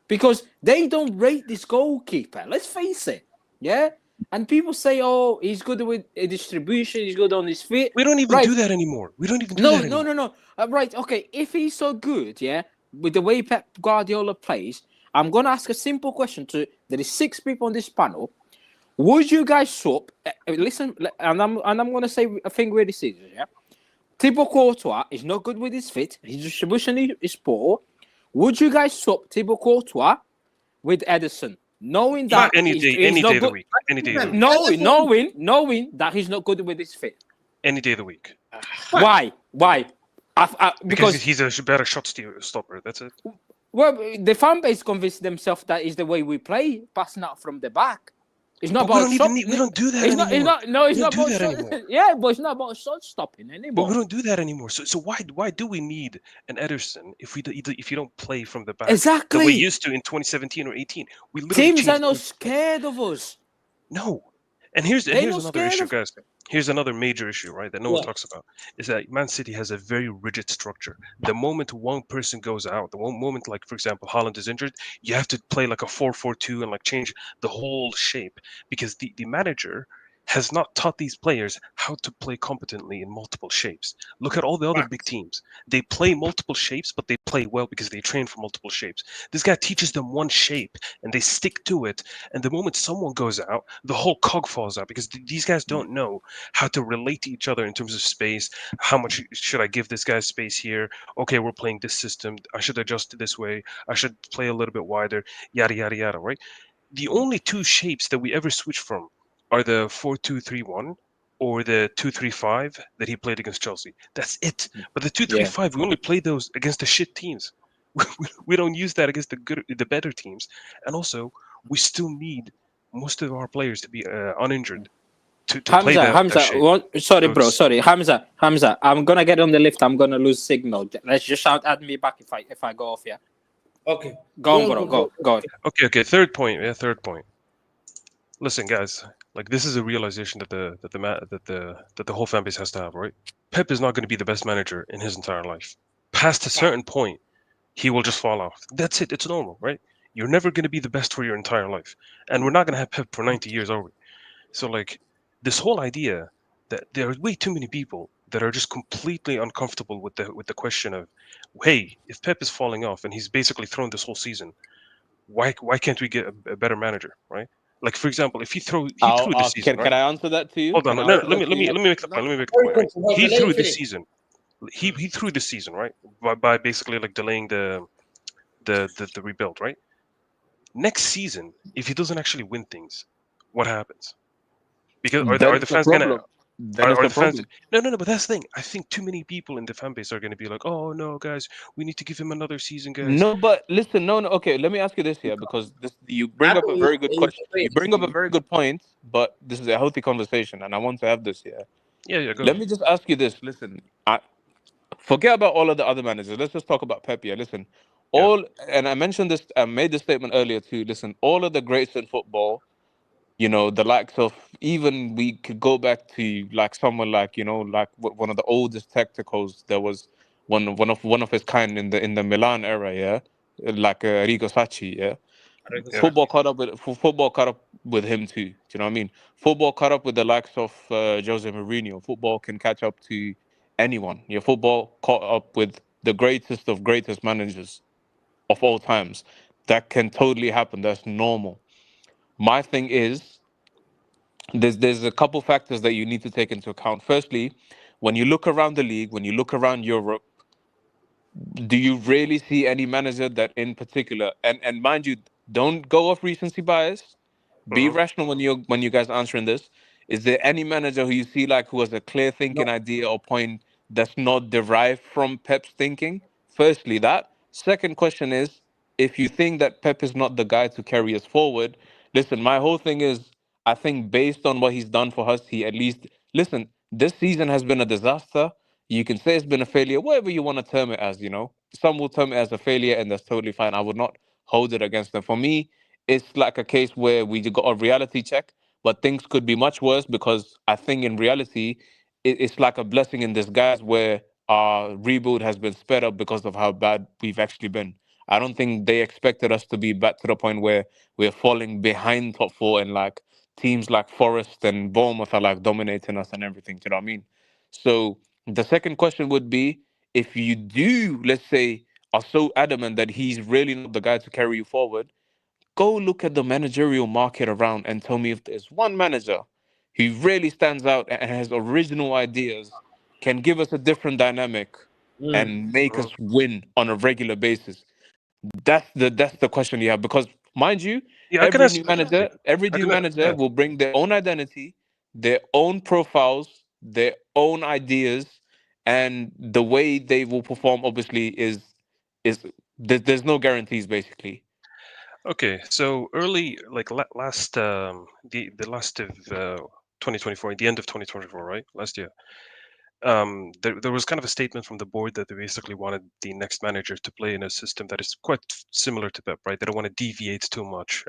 because they don't rate this goalkeeper. Let's face it, yeah. And people say, "Oh, he's good with a distribution. He's good on his feet." We don't even Right. do that anymore. We don't even do No, that anymore. no. Right, okay. If he's so good, yeah, with the way Pep Guardiola plays, I'm gonna ask a simple question to. There is 6 people on this panel. Would you guys swap? Listen, and I'm gonna say a thing where this is, yeah. Thibaut Courtois is not good with his feet. His distribution is poor. Would you guys swap Thibaut Courtois with Edison, knowing that Any day of the good, week. Any day of the week. knowing that he's not good with his feet? Any day of the week. Why? Because he's a better shot stopper. That's it. Well, the fan base convinced themselves that is the way we play, passing out from the back. It's not But about we don't do that It's anymore. not. No, it's We not don't do about that shot. anymore. Yeah, but it's not about shot stopping But anymore. we don't do that anymore. So why do we need an Ederson if you don't play from the back Exactly. the way we used to in 2017 or 18? We literally Teams changed are not everything. scared of us. No. And here's They're not another scared issue, of- guys. Here's another major issue, right, that no one Yeah. talks about, is that Man City has a very rigid structure. The moment one person goes out, the one moment, like, for example, Haaland is injured, you have to play like a 4-4-2 and like change the whole shape, because the manager has not taught these players how to play competently in multiple shapes. Look at all the other big teams. They play multiple shapes, but they play well because they train for multiple shapes. This guy teaches them one shape and they stick to it. And the moment someone goes out, the whole cog falls out, because these guys don't know how to relate to each other in terms of space. How much should I give this guy space here? Okay, we're playing this system. I should adjust it this way. I should play a little bit wider. Yada, yada, yada, right? The only two shapes that we ever switch from are the 4-2-3-1 or the 2-3-5 that he played against Chelsea. That's it. But the 2-3-5, we only play those against the shit teams. We don't use that against the better teams. And also, we still need most of our players to be uninjured to play that Hamza, shape. sorry, So bro, it's- sorry, Hamza. I'm gonna get on the lift. I'm gonna lose signal. Let's just shout at me back if I go off. Yeah, Okay. go on, bro. Go. Okay. Third point. Listen, guys. Like, this is a realization that the whole fan base has to have, right? Pep is not going to be the best manager in his entire life. Past a certain point, he will just fall off. That's it. It's normal, right? You're never going to be the best for your entire life, and we're not going to have Pep for 90 years, are we? So, like, this whole idea that there are way too many people that are just completely uncomfortable with the question of, hey, if Pep is falling off and he's basically thrown this whole season, why can't we get a better manager, right? Like, for example, if he threw the season, right? Can I answer that to you? Hold on, Can I no, answer let that me to you? make the point. Let me make the Very point, right? controversial. He Let threw him the finish. season. He threw the season, right? By basically like delaying the rebuild, right? Next season, if he doesn't actually win things, what happens? Because are Then the it's a fans gonna problem. Then it's are a the fans? problem. No. But that's the thing. I think too many people in the fan base are going to be like, "Oh no, guys, we need to give him another season, guys." No, but listen, no. Okay, let me ask you this here, because you bring up a very good question. You bring up a very good point, but this is a healthy conversation, and I want to have this here. Yeah, go. Let me just ask you this. Listen, forget about all of the other managers. Let's just talk about Pep here. Listen, And I mentioned this, I made this statement earlier too. Listen, all of the greats in football, the likes of, even we could go back to like someone like, like one of the oldest tacticals. There was one of his kind in the Milan era, yeah, like Rigo Sacchi, yeah. Yeah. Football caught up with him too. Do you know what I mean? Football caught up with the likes of Jose Mourinho. Football can catch up to anyone. Your football caught up with the greatest of greatest managers of all times. That can totally happen. That's normal. My thing is, there's a couple factors that you need to take into account. Firstly, when you look around the league, when you look around Europe, do you really see any manager that in particular, and mind you, don't go off recency bias, be Mhm. rational when you guys answering this. Is there any manager who you see like who has a clear thinking No. idea or point that's not derived from Pep's thinking? Firstly, that. Second question is, if you think that Pep is not the guy to carry us forward, listen, my whole thing is, I think based on what he's done for us, he at least, listen, this season has been a disaster. You can say it's been a failure, whatever you want to term it as, Some will term it as a failure, and that's totally fine. I would not hold it against them. For me, it's like a case where we got a reality check, but things could be much worse, because I think in reality, it's like a blessing in disguise where our rebuild has been sped up because of how bad we've actually been. I don't think they expected us to be back to the point where we're falling behind top four, and like teams like Forest and Bournemouth are like dominating us and everything. Do you know what I mean? So the second question would be, if you do, let's say, are so adamant that he's really not the guy to carry you forward, go look at the managerial market around and tell me if there's one manager who really stands out and has original ideas, can give us a different dynamic and make us Mhm. win on a regular basis. That's the question you have, because mind you, Yeah, I can ask. every I new can. manager Yeah. will bring their own identity, their own profiles, their own ideas, and the way they will perform obviously is there's no guarantees basically. Okay. So early, like last, the last of 2024, the end of 2024, right? Last year. There was kind of a statement from the board that they basically wanted the next manager to play in a system that is quite similar to Pep, right? They don't want to deviate too much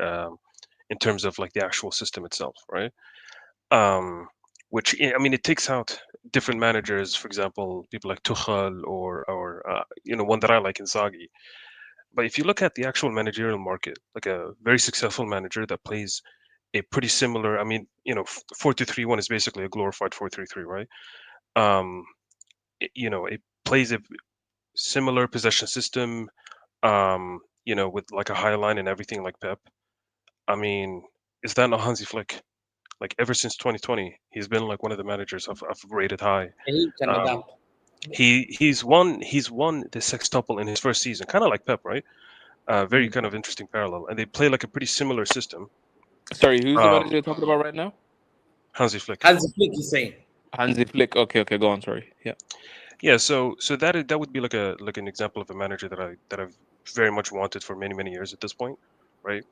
in terms of like the actual system itself, right? Which I mean, it takes out different managers, for example, people like Tuchel or one that I like, Inzaghi. But if you look at the actual managerial market, like a very successful manager that plays a pretty similar, I mean, 4-2-3-1 is basically a glorified 4-3-3, right? Um, it plays a similar possession system, with like a high line and everything like Pep. I mean, is that not Hansi Flick? Like ever since 2020, he's been like one of the managers I've rated high. He can Um, adapt. he's won the sextuple in his first season, kind of like Pep, right? Very Mm. kind of interesting parallel, and they play like a pretty similar system. Sorry, who's the Um, manager you're talking about right now? Hansi Flick. Hansi Flick is saying. Hansi Flick. Okay, go on. Sorry. Yeah. Yeah, so that would be like an example of a manager that I've very much wanted for many years at this point, right?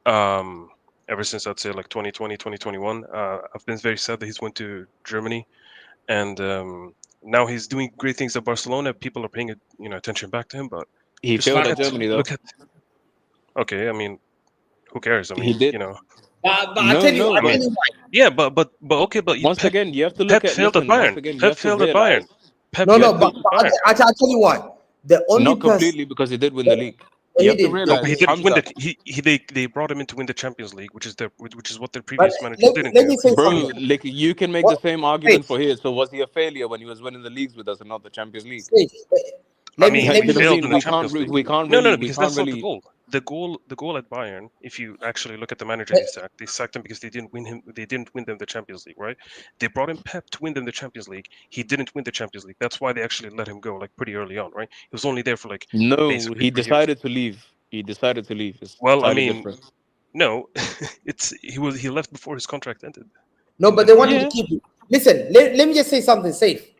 Um, Ever since I'd say like 2020, 2021, I've been very sad that he's went to Germany, and now he's doing great things at Barcelona. People are paying attention back to him, but He just failed look at at Germany though. look at. Okay, I mean, who cares? I He mean, did. But No, no, I I tell mean, but you why. yeah, but okay, but once Pep again, you have to look Pep at. failed at Listen, once Bayern. again, you Pep have to failed at Bayern. realize Pep No, you no, have failed to at Bayern. I tell you why. The only not person completely, because he did win the that league. You he have to did. No, but he realize didn't win Hamza, the. They brought him in to win the Champions League, which is what their But previous managers didn't let do. me say bro. something. Like you can make the What? same Wait, argument for his. So was he a failure when he was winning the leagues with us and not the Champions League? wait. I You mean, he Let me know what I just failed mean? in the We can't. Champions League. No, We because can't that's not the really. goal. The goal at Bayern, if you actually look at the manager they sacked him because they didn't win him. They didn't win them the Champions League, right? They brought in Pep to win them the Champions League. He didn't win the Champions League. That's why they actually let him go like pretty early on, right? He was only there for like No, basically he 3 years. decided to leave. He decided to leave. It's Well, I entirely mean, different. no, he left before his contract ended no, in but the they wanted to North. Yeah. keep you. Listen, let me just say something safe.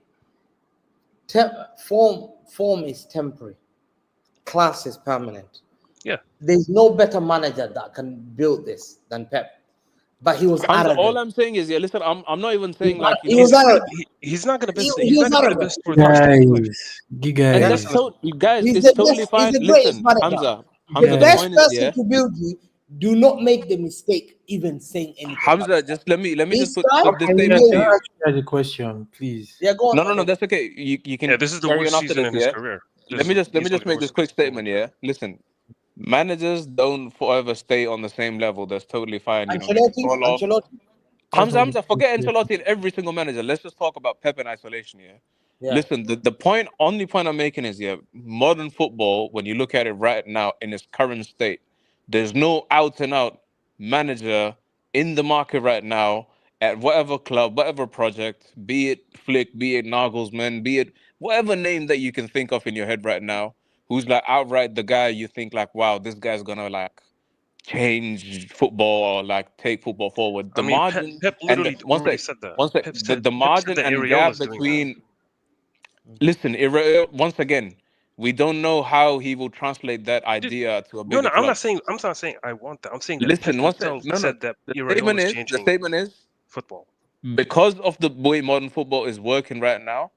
Form is temporary. Class is permanent. Yeah. There's no better manager that can build this than Pep. but he was Hamza, all arrogant. I'm saying is, yeah, listen, I'm not even saying like, you He know, was arrogant. He's not gonna best. He He's was not gonna be the arrogant. best for the first 25. and Yeah. that's Guys, so, guys, He's it's the totally best. He's fine. the greatest Listen, manager. The Hamza, the guys, best point is, person yeah, to build you. Do not make the mistake even saying anything about Hamza, it. just let me just This put guy, this can statement will. to I you. ask you guys a question, please? Yeah, go on. No, Okay. that's okay. You Yeah, can this is the carry on worst after season this, in his yeah. career. Let me just Easily the make this worst quick season in his statement, career. yeah. Listen, managers don't forever stay on the same level. That's totally fine. You know, they can Ancelotti, fall off. Ancelotti. Hamza, forget Ancelotti and every single manager. Let's just talk about Pep in isolation, yeah. Yeah. Listen, only point I'm making is, yeah, modern football, when you look at it right now in its current state, there's no out and out manager in the market right now at whatever club, whatever project, be it Flick, be it Nagelsmann, be it whatever name that you can think of in your head right now, who's like outright the guy you think like, wow, this guy's gonna like change football or like take football forward. I The mean, margin Pep and literally one already sec, said that. one sec, the Pep said margin that and Areola's gap doing that. between listen, once again, we don't know how he will translate that Dude, idea to a no, bigger no, I'm club. not saying. I'm not saying I want that. I'm saying that Pep Listen, one sec, himself no. said that The Areola's the changing statement is football. because of the way modern football is working right now,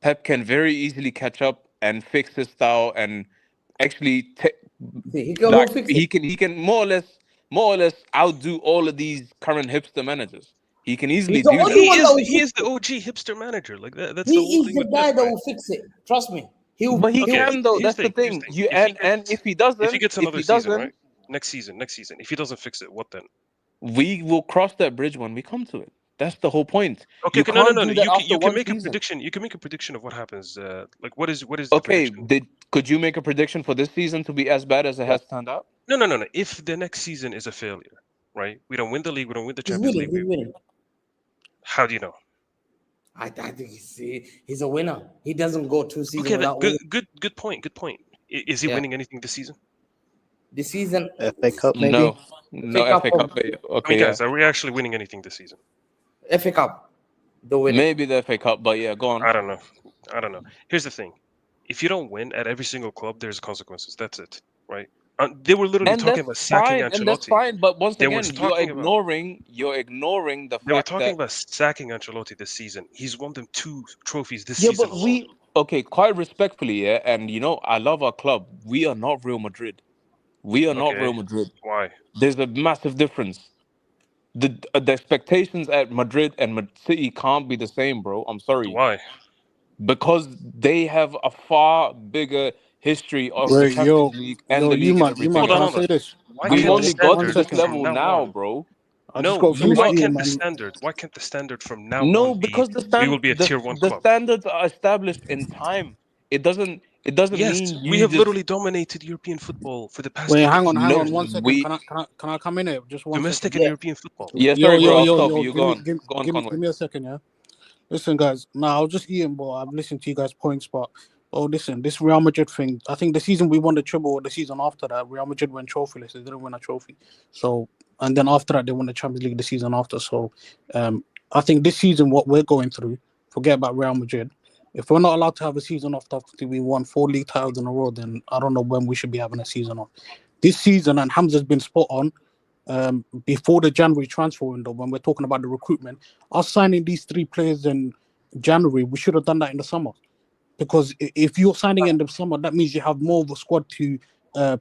Pep can very easily catch up and fix his style and actually See, he'll like fix it. he can more or less outdo all of these current hipster managers. He can easily He's the do only that. one that will He fix is the it. OG hipster manager. Like that's the He whole is thing the with Pep, guy that right? will fix it. Trust me. He'll But he he'll Okay, fix can though. here's That's the the thing. Here's thing. the thing. You and If he gets if another he season, doesn't, right? Next season. If he doesn't fix it, what then? we will cross that bridge when we come to it. That's the whole point. Okay, You okay, no, no, can't no, no. do that after You can one make a season. prediction. You can make a prediction of what happens. Like what is the Okay, prediction? could you make a prediction for this season to be as bad as it has turned out? No, no, no, no. If the next season is a failure, right? We don't win the league. We don't win the he's Champions League. winning. He's winning. How do you know? I think he's a winner. He doesn't go 2 seasons Okay, without good, winning. good point. Good point. Is he Yeah. winning anything this season? This season, FA Cup maybe. No, no FA FA Cup, Cup. I mean, Okay, yeah, guys, are we actually winning anything this season? FA Cup, they'll win it. maybe the FA Cup, but yeah, go on. I don't know. I don't know. Here's the thing: if you don't win at every single club, there's consequences. That's it, right? They were literally And talking that's about sacking fine, and that's Ancelotti. fine. But once They were again, talking about you're ignoring the they were fact talking that about sacking Ancelotti this season. He's won them 2 trophies this yeah, season but alone. okay, quite respectfully, yeah, and you know, I love our club. We are not Real Madrid. We are not Okay, Real Madrid. why? There's a massive difference. The expectations at Madrid and City can't be the same, bro. I'm sorry, Why? because they have a far bigger history of the Wait, Champions League and the league and you everything man, Hold on, can I hold else. on. say this? Why We've can't the Hamza, only got one to standard this second. from level now now, on? bro. I just No, got to You finish why lot, eating, can't the man. standard? Why can't the standard from now no, on be because we will be a tier one the club? standards are established in time. It doesn't Yes, mean we you have just literally dominated European football for the past Wait, two hang decades. no. 1 second. We Can I come in here? Just 1 second. Domestic and Yeah. European football. yeah. Sorry, bro. I'll stop Yo. you. Go on. Go on, Conway. Give me a second, yeah. Listen, guys. Now I was just eating, but I've listened to you guys' points. But listen, this Real Madrid thing. I think the season we won the treble, or the season after that, Real Madrid went trophyless. They didn't win a trophy. So, and then after that, they won the Champions League the season after. So, I think this season, what we're going through, forget about Real Madrid. If we're not allowed to have a season off after we won 4 league titles in a row, then I don't know when we should be having a season off. This season, and Hamza's been spot on. Before the January transfer window, when we're talking about the recruitment, us signing these 3 players in January, we should have done that in the summer. Because if you're signing in the summer, that means you have more of a squad to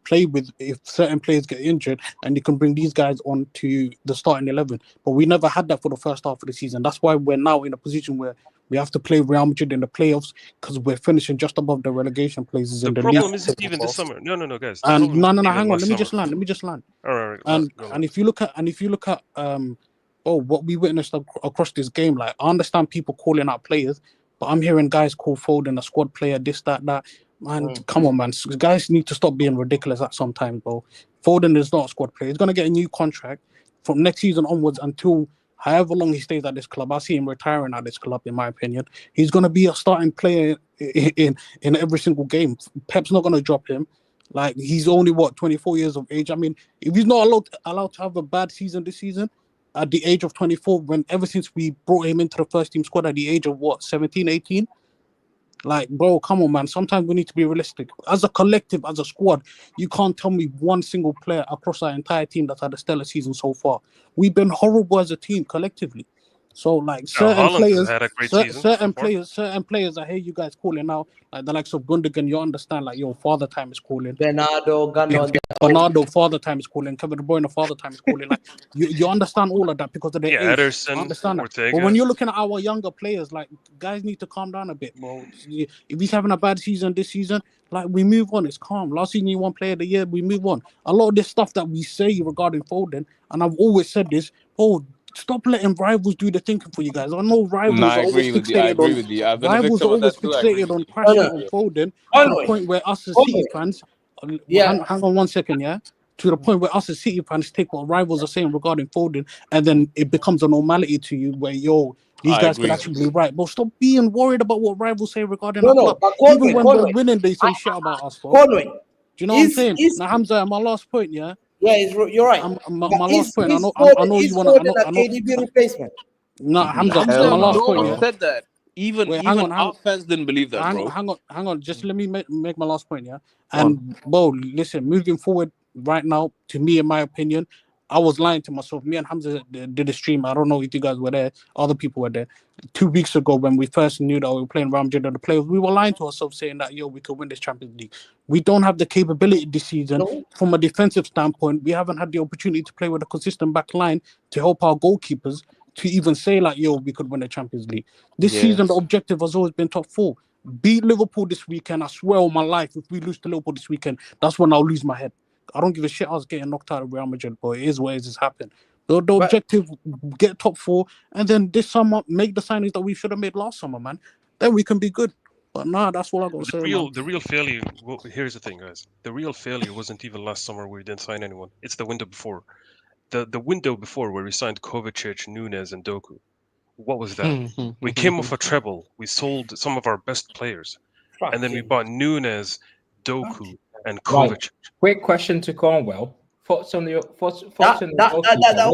play with if certain players get injured, and you can bring these guys on to the starting 11. But we never had that for the first half of the season. That's why we're now in a position where we have to play Real Madrid in the playoffs, because we're finishing just above the relegation places The in the league. problem isn't even this summer. No, guys. The And problem isn't no, even hang on. last Let me summer. just land. All right, go on. And if you look at what we witnessed across this game, like I understand people calling out players, but I'm hearing guys call Foden a squad player, this, that. Man, come on, man. Guys need to stop being ridiculous at some time, bro. Foden is not a squad player. He's gonna get a new contract from next season onwards until however long he stays at this club. I see him retiring at this club, in my opinion. He's gonna be a starting player in every single game. Pep's not gonna drop him. Like, he's only 24 years of age. I mean, if he's not allowed to have a bad season this season at the age of 24, when ever since we brought him into the first team squad at the age of 17, 18, Like, bro, come on, man. Sometimes we need to be realistic. As a collective, as a squad, you can't tell me one single player across our entire team that's had a stellar season so far. We've been horrible as a team collectively. So, like, certain Holland has players, had a great season so far. certain players, I hear you guys calling out, like the likes of Gundogan, you understand, like, yo, father time is calling. Bernardo, Gano, Bernardo, father time is calling. Kevin De Bruyne, father time is calling. Like, you understand all of that because of their age. Ederson, I understand that. Ortega. But when you're looking at our younger players, like, guys need to calm down a bit, bro. If he's having a bad season this season, like, we move on. It's calm. Last season, you won Player of the Year. We move on. A lot of this stuff that we say regarding Foden, and I've always said this, stop letting rivals do the thinking for you guys. I know rivals No, are always I fixated agree on with you. I've been a rivals are victim of always that too. I agree fixated with on you. crashing on Foden to the point where us as City fans, Yeah. hang on 1 second, yeah. To the point where us as City fans take what rivals are saying regarding Foden, and then it becomes a normality to you where these I guys could agree. actually be right. But stop being worried about what rivals say regarding No, our no, club. but Even when we're winning, they say shit about us, bro. Do Conway, you know what I'm is saying? Now, Hamza, my last point, yeah. yeah, you're right. My But last point. I know you wanna. Foden a KDB replacement? No, Hamza, Hamza, my last no point, one yeah. said that. Even Wait, hang on, our fans didn't believe that, bro. hang on. Just let me make my last point, yeah. And bro, listen, moving forward right now, to me, in my opinion, I was lying to myself. Me and Hamza did a stream. I don't know if you guys were there. Other people were there. 2 weeks ago, when we first knew that we were playing Real Madrid in the playoffs, we were lying to ourselves, saying that we could win this Champions League. We don't have the capability this season. No. From a defensive standpoint, we haven't had the opportunity to play with a consistent back line to help our goalkeepers to even say like, we could win the Champions League. This season, the objective has always been top 4. Beat Liverpool this weekend. I swear on my life, if we lose to Liverpool this weekend, that's when I'll lose my head. I don't give a shit. I was getting knocked out of Real Madrid, but it is what it is. It's happened. The objective, get top 4, and then this summer make the signings that we should have made last summer, man. Then we can be good. But nah, that's what I gotta say. The real failure. Well, here's the thing, guys. The real failure wasn't even last summer where we didn't sign anyone. It's the window before. The window before where we signed Kovacic, Nunes, and Doku. What was that? We came off a treble. We sold some of our best players, and then we bought Nunes, Doku, and Kovacic. Right. Quick question to Cornwell. Thoughts on the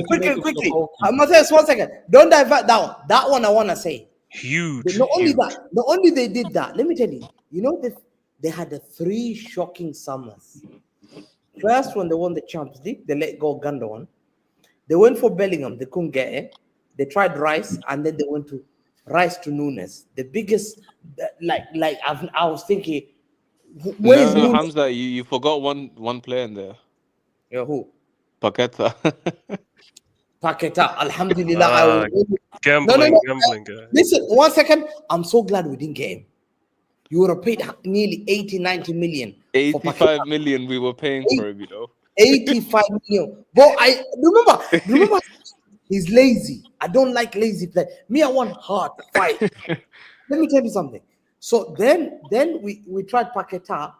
Quickly. Matthias, 1 second. Don't divert that one. That one I wanna say. Huge. Not only they did that. Let me tell you. You know they had 3 shocking summers. First, when they won the Champions League, they let go Gundogan. They went for Bellingham. They couldn't get it. They tried Rice, and then they went to Rice to Nunes. The biggest, I was thinking, where is Nunes? Hamza, you forgot one player in there. Yeah, who? Paqueta. Paqueta. Alhamdulillah. Gambling. Listen, 1 second. I'm so glad we didn't get him. You would have paid nearly 80, 90 million. 85 million we were paying for him, 85 million. But I remember he's lazy. I don't like lazy play. Me, I want hard fight. Let me tell you something. So then we tried Paqueta.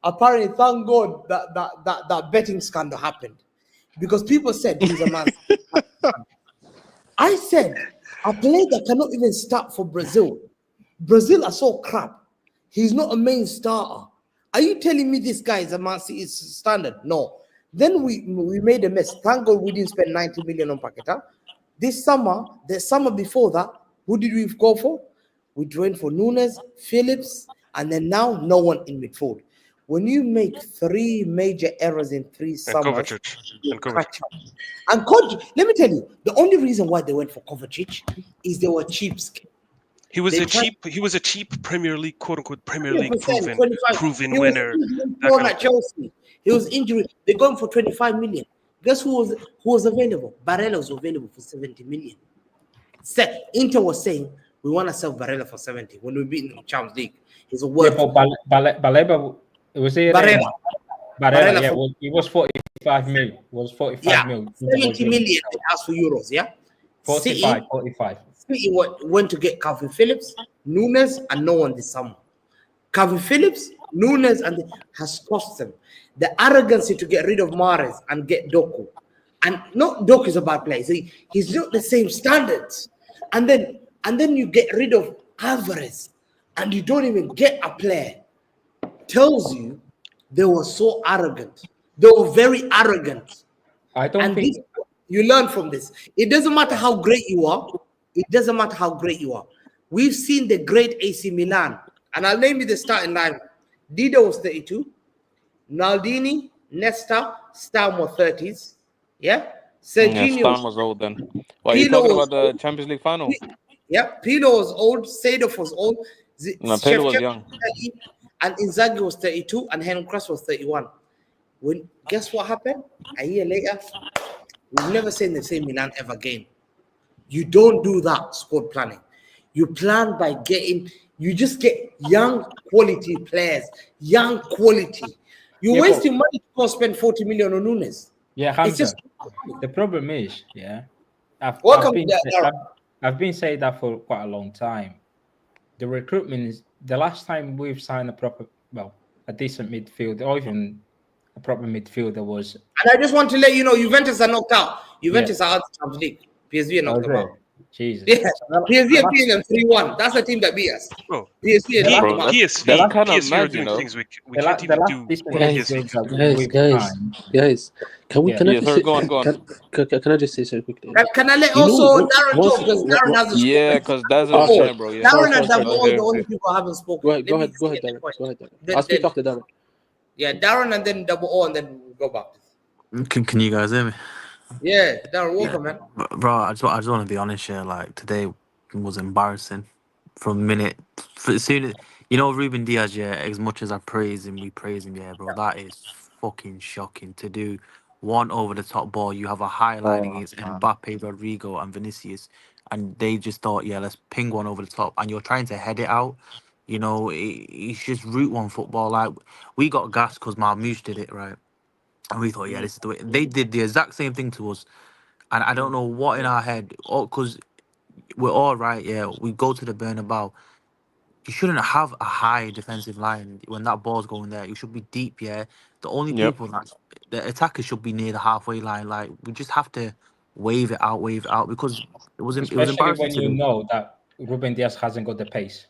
Apparently, thank God that betting scandal happened. Because people said he's a man. I said a player that cannot even start for Brazil. Brazil are so crap. He's not a main starter. Are you telling me this guy is a Man City standard? No. Then we made a mess. Thank God we didn't spend 90 million on Paqueta. This summer, the summer before that, who did we go for? We went for Nunes, Phillips, and then now no one in midfield. When you make 3 major errors in 3 summers, and Kovacic, let me tell you, the only reason why they went for Kovacic is they were cheap. He was a cheap Premier League, quote unquote Premier League proven winner. At Chelsea. He was injured. They're going for 25 million. Guess who was available? Barella was available for 70 million. Inter was saying we want to sell Barella for 70 when we beat in the Champions League. He's a worth. Baleba was he Barella, yeah, it was 45 mil. Was 45 mil. 70 million they asked for euros, yeah? 45. City went to get Calvin Phillips, Nunes, and no one this summer. Calvin Phillips, Nunes, and has cost them. The arrogance to get rid of Mahrez and get Doku. And not Doku is a bad player. He's not the same standards. And then you get rid of Alvarez and you don't even get a player. Tells you they were so arrogant. They were very arrogant. I don't think you learn from this. It doesn't matter how great you are. It doesn't matter how great you are. We've seen the great AC Milan And I'll name you the starting line. Dido was 32. Naldini, Nesta, Stam were 30s. Yeah. Yeah, Serginho, Stan was old then. Well, are you Pilo talking was about the old. Champions League final? Yeah, Pilo was old. Seedorf was old. No, Pele was Shevchenko young. was 30, and Inzaghi was 32, and Henry Cross was 31. When guess what happened? A year later, we've never seen the same Milan ever again. You don't do that squad planning. You plan by getting. You just get young quality players, young quality. You're Yeah, but wasting money to go spend 40 million on Nunes. yeah, It's just Hamza. The problem is, yeah, I've welcome to been that. Darren. I've been saying that for quite a long time. The recruitment is the last time we've signed a decent midfielder or even a proper midfielder was And I just want to let you know, Juventus are knocked out. Juventus are out of the Champions League. PSV are knocked them out. Jesus. Yeah, PSV The are beating them 3-1. That's the team that beat us. Bro, PSV are knocked Bro, them out. PSV kind of PSV mad, are doing things we the can't even last do decent with Guys, PSV. midfielder we've guys, signed. guys. Yeah. Can I Yeah, just sorry, say, go on. can I just say something quickly? Can I let You know also what? Darren talk because Darren hasn't Yeah, spoken? because that's Ah, his sorry. time, bro. Yeah. Sorry, Darren sorry, and sorry. Double O are the only people who haven't spoken. Go ahead, Let me Darren. get their point. Go ahead, Darren. Then, I'll speak then, after Darren. yeah, Darren and then Double O, and then we'll go back. Can you guys hear me? Yeah, Darren, Yeah, welcome, man. bro. I just want to be honest here. Like today was embarrassing from minute. As soon as Ruben Diaz. Yeah, as much as I praise him, we praise him. Yeah, bro. That is fucking shocking to do. One over the top ball. You have a high line Oh, against man. Mbappe, Rodrigo, and Vinicius, and they just thought, yeah, let's ping one over the top, and you're trying to head it out. It's just route one football. Like we got gas because Marmouche did it right. And we thought, yeah, this is the way. They did the exact same thing to us. And I don't know what in our head, because we're all right, yeah. We go to the Bernabeu. You shouldn't have a high defensive line when that ball's going there. You should be deep, yeah. The only Yep. people the attackers should be near the halfway line. Like we just have to wave it out, because it was Especially embarrassing when to you do. know that Ruben Diaz hasn't got the pace.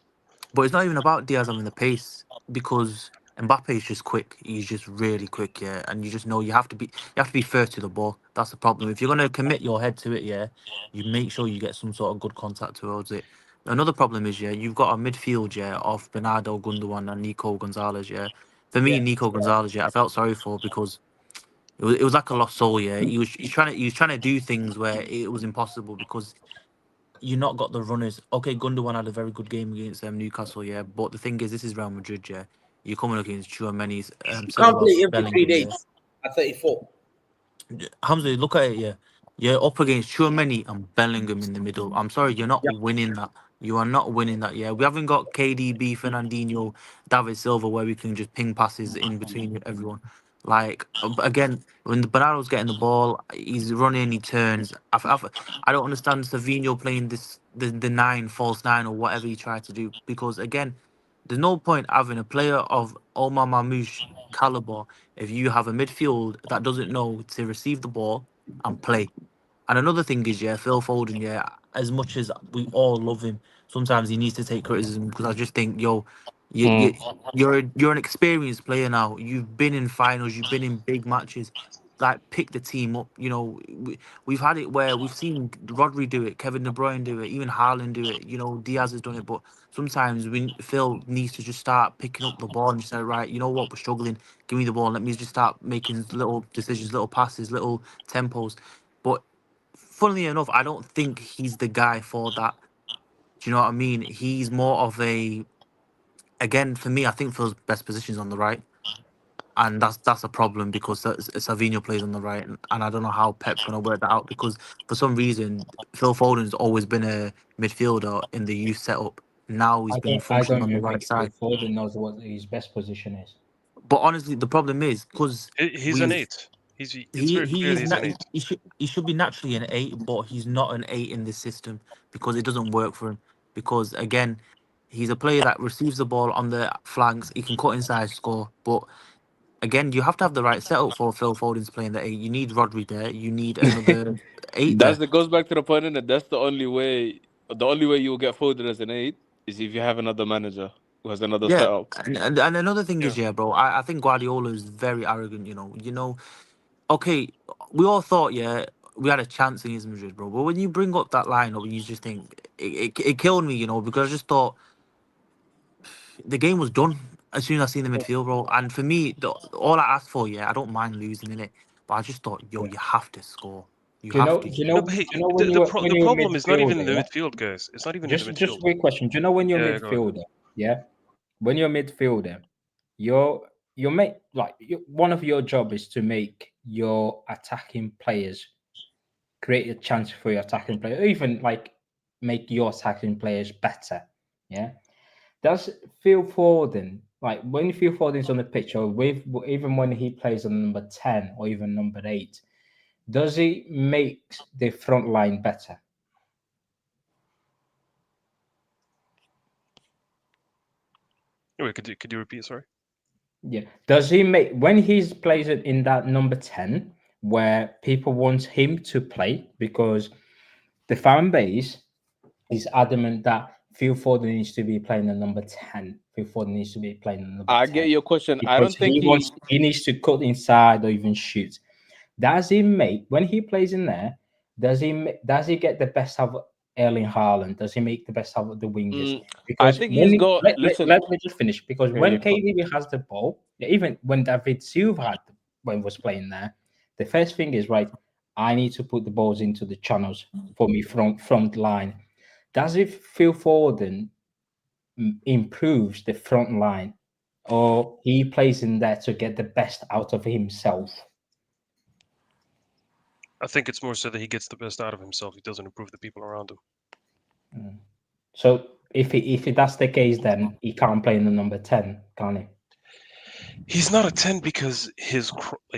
But it's not even about Diaz having the pace because Mbappe is just quick. He's just really quick, yeah. And you just know you have to be first to the ball. That's the problem. If you're gonna commit your head to it, yeah, you make sure you get some sort of good contact towards it. Another problem is, yeah, you've got a midfield, yeah, of Bernardo Gundogan and Nico Gonzalez, yeah. For me, Yeah. Nico Gonzalez, yeah, I felt sorry for because it was like a lost soul, yeah. He's trying to do things where it was impossible because you not got the runners. Okay, Gundogan had a very good game against Newcastle, yeah. But the thing is, this is Real Madrid, yeah. You're coming against Chouameni's, You can't Silva, play every 3 Bellingham, yeah. days at 34. Hamza, look at it, yeah. You're up against Chouameni and Bellingham in the middle. I'm sorry, you're not winning that. You are not winning that, yeah. We haven't got KDB, Fernandinho, David Silva, where we can just ping passes in between everyone. Like, again, when the Bernardo's getting the ball, he's running, he turns. I don't understand Savinho playing the nine, false nine, or whatever he tried to do. Because, again, there's no point having a player of Omar Mamouche caliber if you have a midfield that doesn't know to receive the ball and play. And another thing is, yeah, Phil Foden, yeah, as much as we all love him, sometimes he needs to take criticism because I just think, yo, you, Mm. you, you're an experienced player now. You've been in finals, you've been in big matches. Like, pick the team up. We've had it where we've seen Rodri do it, Kevin De Bruyne do it, even Haaland do it. Diaz has done it, but sometimes Phil needs to just start picking up the ball and just say, right, you know what, we're struggling. Give me the ball. Let me just start making little decisions, little passes, little tempos. But funnily enough, I don't think he's the guy for that. Do you know what I mean? He's more of again, for me, I think Phil's best position is on the right. And that's a problem because Savinho plays on the right. And I don't know how Pep's going to work that out because for some reason, Phil Foden's always been a midfielder in the youth setup. Now he's been I functioning don't on the even right think side. Foden knows what his best position is. But honestly, the problem is because He's an 8. It's He very he clear that is he's an 8. he should be naturally an 8, but he's not an 8 in this system because it doesn't work for him. Because again, he's a player that receives the ball on the flanks. He can cut inside, score. But again, you have to have the right setup for Phil Foden's playing the 8. You need Rodri there. You need another 8 there. Goes back to the point, and that's the only way. The only way you will get Foden as an 8 is if you have another manager who has another Yeah, setup. and another thing Yeah. is, yeah, bro. I think Guardiola is very arrogant. Okay, we all thought, yeah, we had a chance against Madrid, bro. But when you bring up that lineup, you just think it killed me, because I just thought the game was done as soon as I seen the midfield, bro. And for me, all I asked for, I don't mind losing in it, but I just thought, yo, you have to score. You Do you have know? to. Do you No, know? but Do hey, you know when you were when the you're a problem is not even in the midfielder? midfield, guys. It's not even in the Just midfield. quick question. Do you know when you're a Yeah, go ahead. midfielder? Yeah, when you're a midfielder, your make like one of your job is to make your attacking players create a chance for your attacking player, or even like make your attacking players better. Yeah. Does Phil Foden, like when Phil Foden's on the pitch, or with even when he plays on number 10 or even number 8, does he make the front line better? Wait, could you repeat? Sorry. Yeah. Does he make when he's plays it in that number 10 where people want him to play because the fan base is adamant that Phil Foden needs to be playing the number 10. Phil Foden needs to be playing the number I 10 get your question. I because don't think he needs to cut inside or even shoot. Does he make when he plays in there? Does he get the best out of Erling Haaland? Does he make the best out of the wingers? I Because think when he's got. Listen, let me just finish. Because yeah, when yeah, KDB has the ball, even when David Silva when was playing there, the first thing is right. I need to put the balls into the channels for me from front line. Does it Phil Foden improves the front line, or he plays in there to get the best out of himself? I think it's more so that he gets the best out of himself. He doesn't improve the people around him. So if that's the case, then he can't play in the number 10, can he? He's not a 10 because his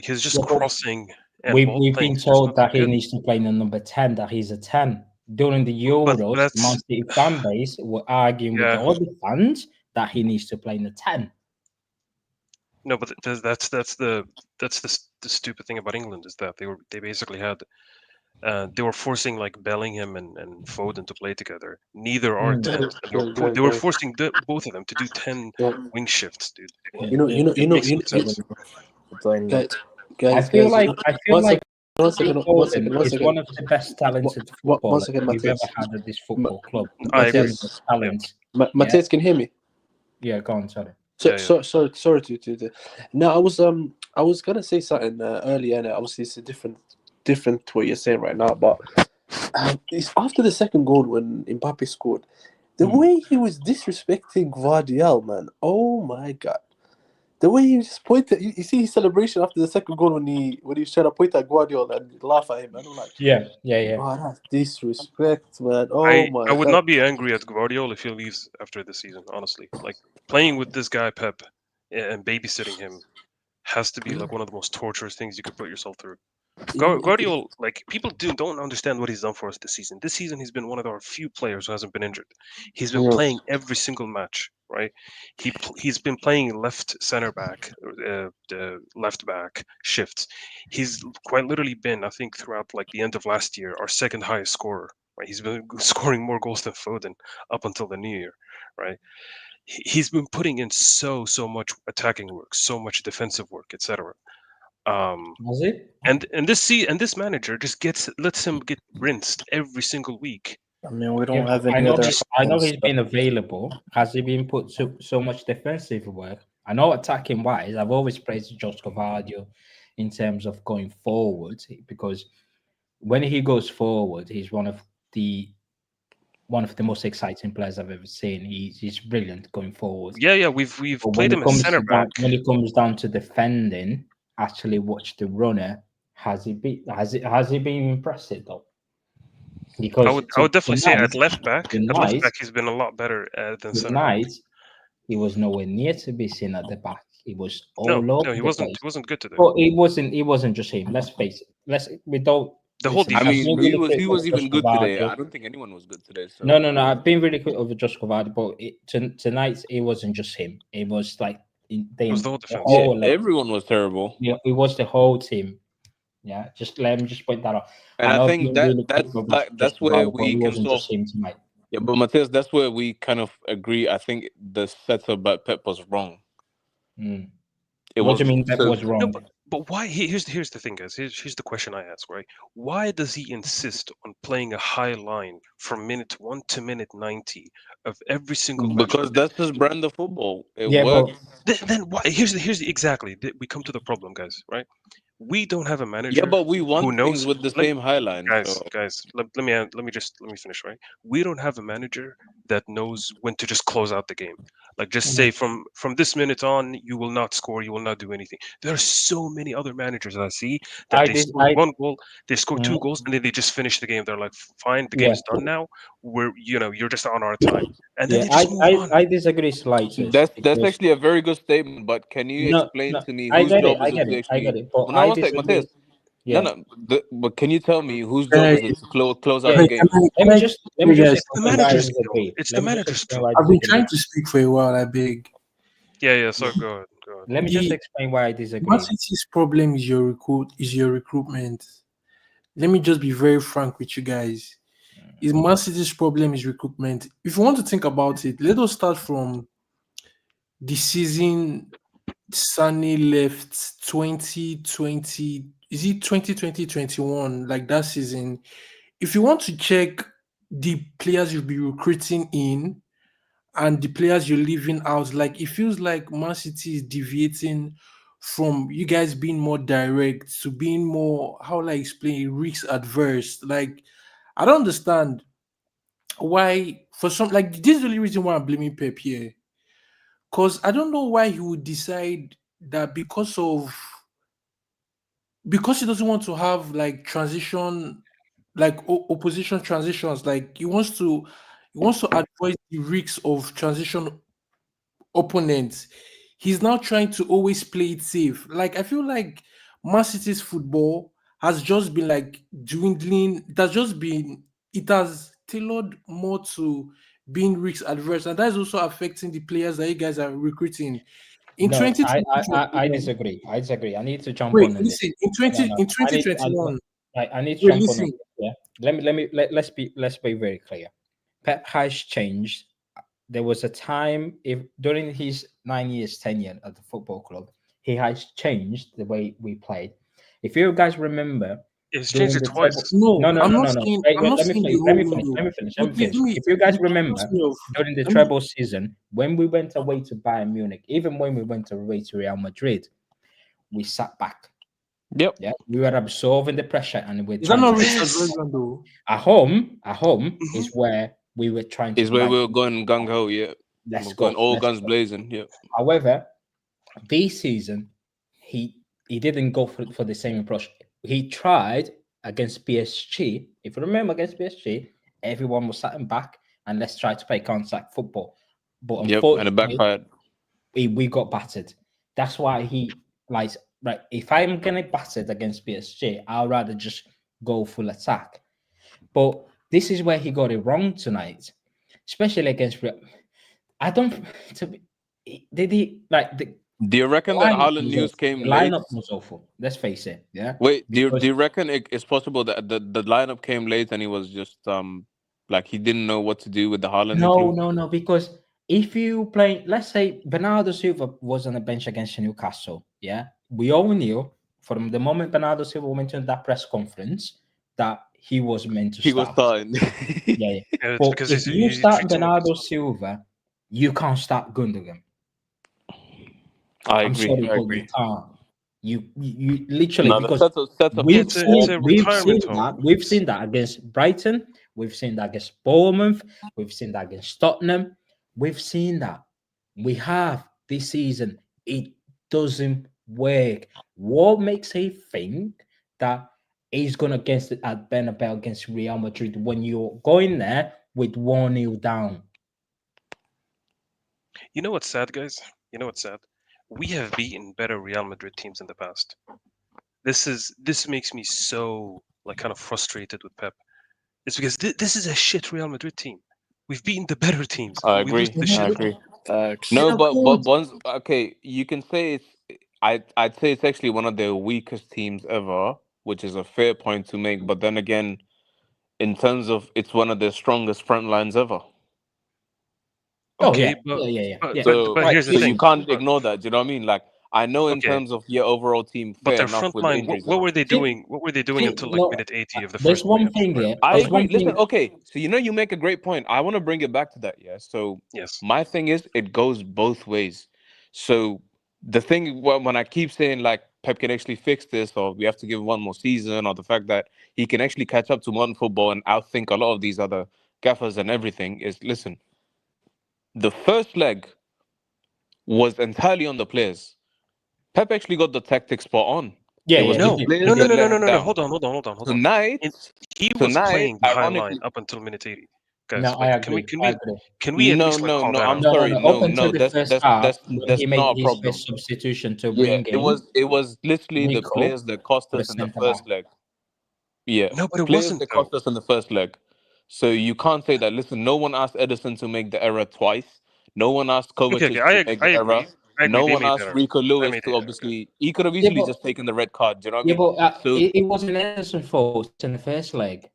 just Yeah, but crossing and ball we've playing been is just told not that that he good. needs to play in the number 10, that he's a 10. During the But Euros, the Man that's City fan base were arguing with the yeah. other fans that he needs to play in the 10. No, but that's the stupid thing about England is that they basically had they were forcing like Bellingham and Foden to play together. Neither are Mm. 10s, and they were forcing both of them to do 10 wing shifts, dude. It makes no sense. Guys, I feel like one Phil second, Foden is one of the best talented one footballers second, we've ever Matthias. had at this football club. I In agree. terms of talent. Matthias, can you hear me? Yeah, go on, sorry. Sorry to. No, I was gonna say something earlier, and obviously it's a different to what you're saying right now. But it's after the second goal when Mbappe scored, the way he was disrespecting Gvardiol, man. Oh my god. The way he just pointed, you see his celebration after the second goal when he was trying to point at Guardiola and laugh at him. And I'm like, yeah. oh, that's disrespect, man. Oh my I would god. not be angry at Guardiola if he leaves after this season. Honestly, like playing with this guy Pep and babysitting him has to be like one of the most torturous things you could put yourself through. Guardiola, like people don't understand what he's done for us this season. This season, he's been one of our few players who hasn't been injured. He's been playing every single match, right? He's been playing left center back, left back shifts. He's quite literally been, I think, throughout like the end of last year, our second highest scorer. Right? He's been scoring more goals than Foden up until the new year, right? He's been putting in so much attacking work, so much defensive work, etc. Was it? And this manager just lets him get rinsed every single week. I mean, we don't Yeah, have I any know other I know options. he's been available. Has he been put so much defensive work? I know attacking wise, I've always praised Josh Gvardiol in terms of going forward because when he goes forward, he's one of the most exciting players I've ever seen. He's brilliant going forward. Yeah, we've But played him as center back. when it comes down to defending, actually watch the runner. Has he been impressive though? Because I would definitely say tonight, at left back, he's been a lot better than center back. tonight he was nowhere near to be seen at the back. He was all No, over he the wasn't. place. He wasn't good today. But it wasn't just him. Let's face it. We don't. The whole Listen, I I've defense. mean, been really he critical was of Josh even good today. Gvardiol. I don't think anyone was good today. So No. I've been really critical of Josh Gvardiol, but tonight it wasn't just him. It was like It was the whole defense. everyone was terrible. Yeah, it was the whole team. Yeah, just let me just point that out. And I think that's where we it can wasn't solve. just him tonight. Yeah, but Matthias, that's where we kind of agree. I think the setup by Pep was wrong. Mm. It What was do you mean that so- was wrong? But why? Here's the thing, guys. Here's the question I ask. Right? Why does he insist on playing a high line from minute 1 to minute 90 of every single match? Because that's his brand of football. It Yeah, but works. Then why? Here's the exactly. We come to the problem, guys. Right? We don't have a Yeah, manager but we who want things knows. with the Let same highline. So let me finish. Right? We don't have a manager that knows when to just close out the game. Like just mm, say from this minute on, you will not score. You will not do anything. There are so many other managers I see that I they did. score one goal, they score Mm, two goals, and then they just finish the game. They're like, fine, the game yeah, is done now. You're just on our time, and then yeah. they just move on. I disagree slightly that's because actually a very good statement. But can you no, explain no. to me I whose get it. job I is it get to it. I actually? get it. But Well, no, I one sec, Mateus. disagree. No, Yeah, no. But can you tell me whose job Guys, is it to close out yeah. the wait, game? Let can me I just guys It's the talk explain why I again? manager's job. disagree. It's the Let me just manager's explain job. why I I've been disagree. trying to speak for a while, I beg. Yeah, yeah. So go ahead, go ahead. Let me just The explain why I Man disagree. City's problem is your recruitment. Let me just be very frank with you guys. Is Man City's problem is recruitment. If you want to think about it, let us start from the season Sunny left 2020. Is it 2020-21? Like that season. If you want to check the players you'll be recruiting in and the players you're leaving out, like it feels like Man City is deviating from you guys being more direct to being more, how will I explain, risk adverse. Like I don't understand why for some, like this is the only reason why I'm blaming Pep here. Because I don't know why he would decide that because he doesn't want to have like transition, like opposition transitions, like he wants to avoid the risks of transition opponents. He's now trying to always play it safe. Like I feel like Man City's football has just been like dwindling. It has tailored more to being risk adverse, and that's also affecting the players that you guys are recruiting. In No, 2020, I disagree. I disagree. I need to jump wait, on this. listen, No, no. in I need I, 2021, I need to wait, jump on listen, this. Yeah. Let's be very clear. Pep has changed. There was a time if during his 9 years tenure at the football club, he has changed the way we played. If you guys remember It's changed during it the treble, twice. no, no, no, I'm no, not no, no. saying, Wait, I'm wait. not Let me saying finish. the Let whole me finish. window. Let me finish. Let Wait, me wait, finish. If you guys it reminds remember me of, during the let me, treble season when we went away to Bayern Munich, even when we went away to Real Madrid, we sat back. Yep. Yeah, we were absorbing the pressure and we're is that trying not to risk Yes. aversion though? at home Hmm. is where we were trying to Is where like we were going gung ho. Yeah, let's we're going go, all let's guns go. blazing. Yeah. However, this season he didn't go for the same approach. He tried against PSG. If you remember against PSG, everyone was sitting back and let's try to play contact football. But Yep. And it unfortunately, backfired. we got battered. That's why he like right. If I'm gonna battered against PSG, I'd rather just go full attack. But this is where he got it wrong tonight, especially against. I don't. To be, did he like Do you reckon that lineup Haaland was news awful. came The late? lineup was awful. Let's face it. Yeah, Wait, do because you reckon it's possible that the lineup came late and he was just like he didn't know what to do with the Haaland no, inclusion? no, no. Because if you play, let's say Bernardo Silva was on the bench against Newcastle. Yeah, we all knew from the moment Bernardo Silva went to that press conference that he was meant to He was start. starting. Yeah, yeah. Yeah, it's But because if he's you he's start treating him like his Bernardo son. Silva, you can't start Gundogan. I I'm agree. sorry, I but you agree. can't. You literally No, the because set of Yeah, we've it's seen a we've retirement seen home. that we've seen that against Brighton, we've seen that against Bournemouth, we've seen that against Tottenham, we've seen that. We have this season. It doesn't work. What makes he think that he's going against it at Bernabeu against Real Madrid when you're going there with 1-0 down? You know what's sad, guys? You know what's sad? We have beaten better Real Madrid teams in the past. This makes me so like kind of frustrated with Pep. It's because this is a shit Real Madrid team. We've beaten the better teams. I We lose agree. to the I shit Mhm. team. agree. Facts. No, Yeah, but good. once okay, you can say it's I'd say it's actually one of the weakest teams ever, which is a fair point to make. But then again, in terms of it's one of the strongest front lines ever. Oh yeah, Okay, but yeah, yeah, yeah, but yeah. but So but Right. here's the so you thing. can't But ignore that. Do you know what I mean? Like I know in Okay, terms of your overall team, but fair their enough front with the line, injuries and what all. were they See, doing? What were they doing see, until like no, minute 80 of the there's first leg? one thing here. I There's agree. one Listen, thing. okay, so you make a great point. I want to bring it back to that, yeah. So Yes. my thing is, it goes both ways. So the thing when I keep saying like Pep can actually fix this, or we have to give him one more season, or the fact that he can actually catch up to modern football and outthink a lot of these other gaffers and everything, is listen. The first leg was entirely on the players. Pep actually got the tactics spot on. Yeah, It was yeah, the he No, did. He no, players no, did. that no, no, let no, him no, no. down. Hold on, hold on, hold on, hold on. Tonight, He was tonight, playing the high line ironically, up until minute 80. No, Guys, I like, agree. I agree. can we at no, least like no, call no. that I'm out? No, no, sorry. no. Up No, until no. the first half, when he That's made not a his problem. first substitution to Yeah, bring it in was literally the Nico players that cost for the us in the centre back. first leg. Yeah, No, but it players wasn't that though. cost us in the first leg. So you can't say that. Listen, no one asked Edison to make the error twice. No one asked Okay, okay, Kovacic to make I the error. agree. I agree. No They one made asked that. Rico They Lewis made to that. Okay. obviously. He could have Yeah, easily just taken the red card. Do you know what I yeah, mean? but So it wasn't Edison's fault in the first leg.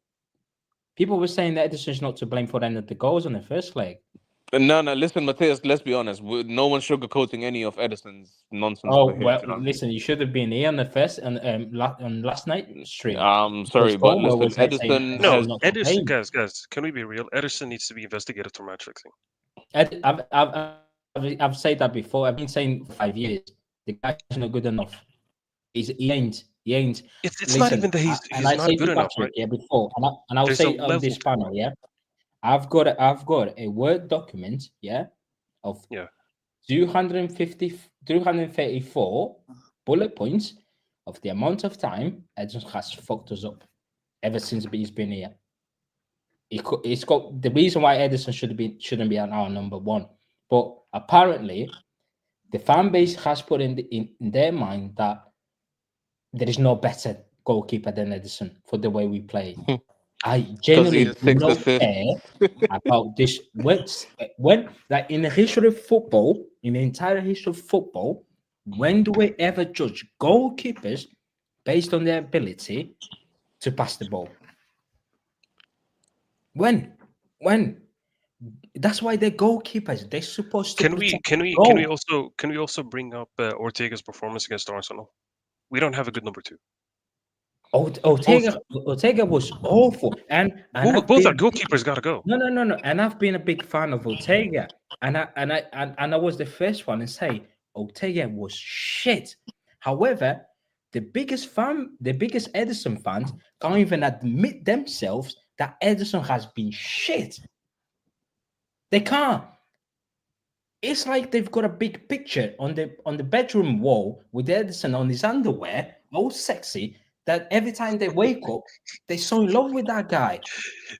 People were saying that Edison's not to blame for any of the goals on the first leg. no, no. Listen, Matthias. Let's be honest. No one's sugarcoating any of Edison's nonsense Oh over here. Do well, you know what I mean? listen, you should have been here on the first on last night's stream. I'm Because sorry, but Homer listen, was saying Edison Edison No, has not to Edison, blame. guys, can we be real? Edison needs to be investigated for match fixing. I've said that before. I've been saying for 5 years. The guy's not good enough. He ain't. He ain't. It's not even that And he's I not said good to enough, Patrick right? before, and I'll There's a say on level this to panel, it. yeah. I've got a Word document, yeah, of Yeah. 234 bullet points of the amount of time Edson has fucked us up ever since he's been here. It's got the reason why Edison shouldn't be our number one, but apparently the fan base has put in their mind that there is no better goalkeeper than Edison for the way we play. I because he genuinely has do 6 not assists. care about this. When like in the history of football, in the entire history of football, when do we ever judge goalkeepers based on their ability to pass the ball? When? That's why they're goalkeepers. They're supposed to Can we protect the goal. also bring up Ortega's performance against Arsenal? We don't have a good number two. Ortega was awful, and I've Both our been goalkeepers got to go. no, and I've been a big fan of Ortega, and I was the first one to say Ortega was shit. However, the biggest Edison fans can't even admit themselves that Edison has been shit. They can't. It's like they've got a big picture on the bedroom wall with Edison on his underwear, all sexy. That every time they wake up, they're so in love with that guy.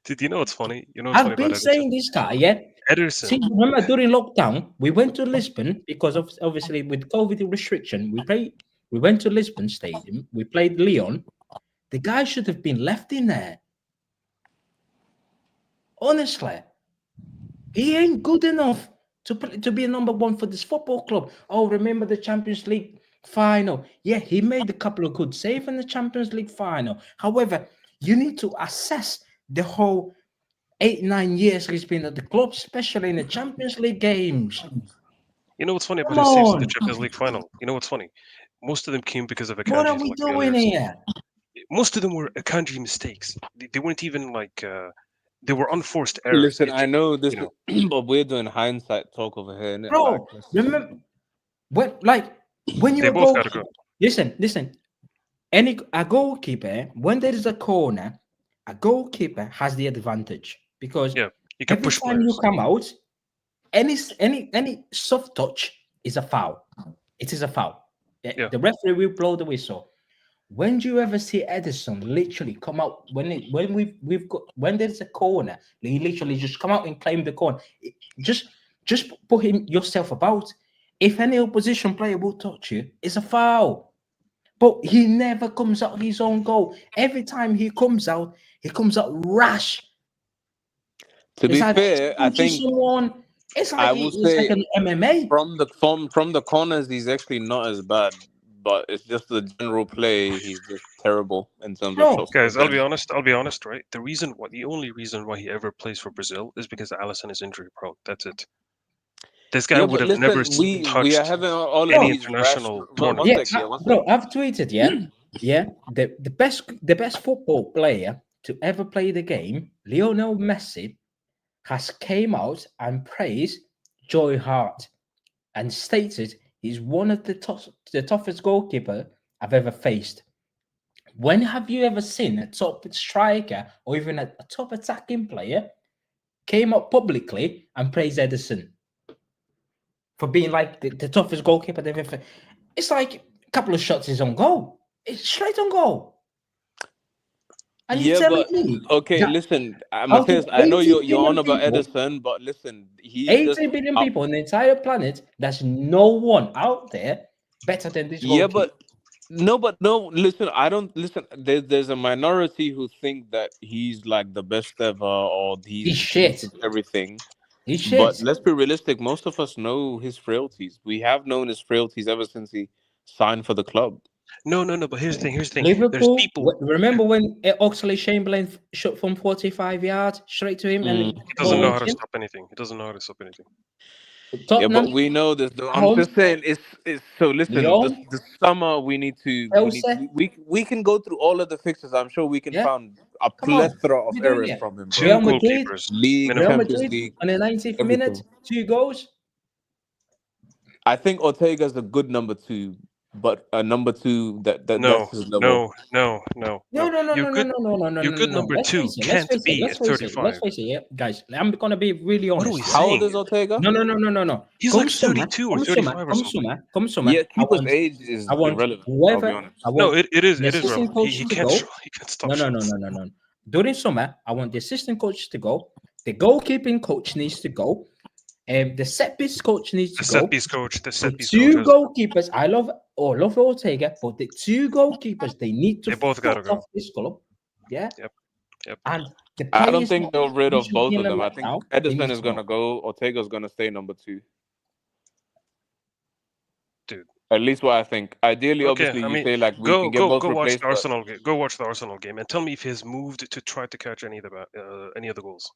Did you know what's funny? You know what's funny I've about been Edison? saying this guy, yeah. Ederson. See, remember during lockdown, we went to Lisbon because of obviously with COVID restriction. We went to Lisbon Stadium. We played Lyon. The guy should have been left in there. Honestly, he ain't good enough to be a number one for this football club. Oh, remember the Champions League final? Yeah, he made a couple of good saves in the Champions League final. However, you need to assess the whole 8-9 years he's been at the club, especially in the Champions League games. You know what's funny about Come his saves in the on, Champions League final? You know what's funny? Most of them came because of what are Akanji's we like doing failures. here? Most of them were Akanji mistakes. They weren't even like they were unforced errors. Listen, I know this, know. but we're doing hindsight talk over here, innit? Like, Bro, remember when They you're a both gotta goalkeeper, go. listen. A goalkeeper, when there is a corner, a goalkeeper has the advantage because Yeah, you can every push time you players. come out, any soft touch is a foul. It is a foul. Yeah. The referee will blow the whistle. When do you ever see Edison literally come out when there's a corner, he literally just come out and claim the corner? Just put yourself about. If any opposition player will touch you, it's a foul. But he never comes out his own goal. Every time he comes out rash. to It's be like fair, I punching think someone. It's I like will it's like say an MMA. from the corners, he's actually not as bad, but it's just the general play. He's just terrible in terms of Bro, shot Guys, stopping. I'll be honest, right? The only reason why he ever plays for Brazil is because Alisson is injury prone. That's it. This guy Yeah, would but have never listen, we are touched having all of any these rash. international One tournament. Yeah, sec, yeah, one sec. bro, I've tweeted, yeah, the best football player to ever play the game, Lionel Messi, has came out and praised Joy Hart and stated he's one of the toughest goalkeeper I've ever faced. When have you ever seen a top striker or even a top attacking player came up publicly and praised Edison for being like the toughest goalkeeper they've ever? It's like a couple of shots is on goal. It's straight on goal. And you're Yeah, telling but me okay, that listen, out of Matthias, I know 80 you're on billion about people, Edison, but listen, he's just 80 billion people on the entire planet, there's no one out there better than this yeah, goalkeeper. but no, listen, I don't listen. There's a minority who think that he's like the best ever or He's he's the shit. solution to everything. He's But shit. let's be realistic, most of us know his frailties. We have known his frailties ever since he signed for the club. No, no, no. But here's the thing. Here's the thing. There's Liverpool, people. remember when Oxley Chamberlain shot from 45 yards straight to him and Mm. the He doesn't ball know went how to in? stop anything. He doesn't know how to stop anything. Yeah, Tottenham, but we know this though. at I'm home, just saying it's so listen, this Lyon, the summer Chelsea. we can go through all of the fixtures. I'm sure we can Yeah, find a come on. plethora of We're doing errors it. from him, bro. Two Real Madrid, goalkeepers League, Real minimum. Champions Madrid League, on the 90th minute, everything. 2 goals. I think Ortega's a good number two, but a number two that's No, his level. no, no, no, No, no. no, no, Your no, no, good, no, no, no, no, your no, no, good no. number Let's two face it. Let's can't face it. be Let's at face it. Let's 35. face it. Yeah, guys. I'm gonna be really What are honest. we Yeah. How old saying? is Ortega? No, no, no, no, no, no. He's Come like summer, 32 or come summer, 35 or come something. summer, come summer. Yeah, I keeper's want, age is I want irrelevant. I'll be whoever. honest. I No, want it the is assistant relevant. He coach to can't go. he can't stop No, no, no, shots. no, no, no. During summer, I want the assistant coach to go. The goalkeeping coach needs to go. The set piece coach needs The to set go. piece coach, the The set piece coach two has. goalkeepers, I love Ortega, but the two goalkeepers, they need to They both gotta fuck go. off this club. Yeah. Yep, yep. And the I don't players think that they're rid you of should both feel of them them. I right think now, they Edison need is to gonna go. go. Ortega's gonna stay number two. Dude. At least what I think. Ideally, Okay, obviously, I you mean, say like we can get both go watch replaced, the but Arsenal game. Go watch the Arsenal game and tell me if he has moved to try to catch any of the goals.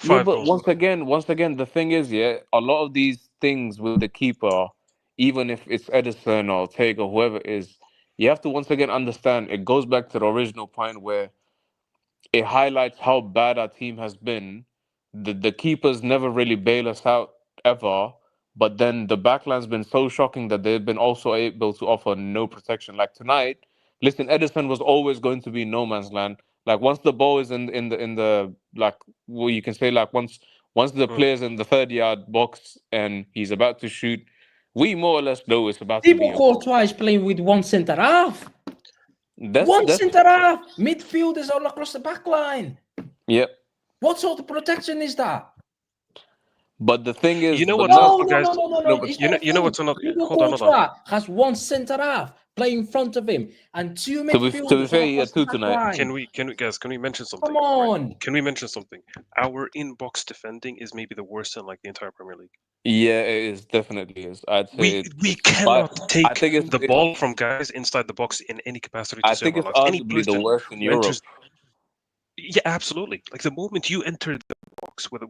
yeah. 5 But goals. once again, the thing is, yeah, a lot of these things with the keeper, even if it's Edison or Ortega, whoever it is, you have to once again understand. It goes back to the original point where it highlights how bad our team has been. The keepers never really bail us out ever, but then the backline's been so shocking that they've been also able to offer no protection. Like tonight, listen, Edison was always going to be no man's land. Like once the ball is in the like well you can say like once the Mm. player's in the 30-yard box and he's about to shoot, we more or less know it's about to be Thibaut a goal. Courtois is playing with one centre half. One That's centre half. Midfielders all across the back line. Yep. What sort of protection is that? But the thing is, You know but what's no, No, another, no, guys? no, no, no, no, no. but It's You not a know thing. what's another? Thibaut Hold on. Courtois has one centre half playing in front of him and two to be midfielders fair, all he across had the two back tonight. line. Can we mention something? Come Right? on. Can we mention something? Our in-box defending is maybe the worst in like the entire Premier League. Yeah, it is definitely is. I'd say We it's cannot but I take think the ball from guys inside the box in any capacity to I save think our it's lives. Any arguably the person worst in who enters, Europe. yeah, absolutely. Like the moment you enter the box with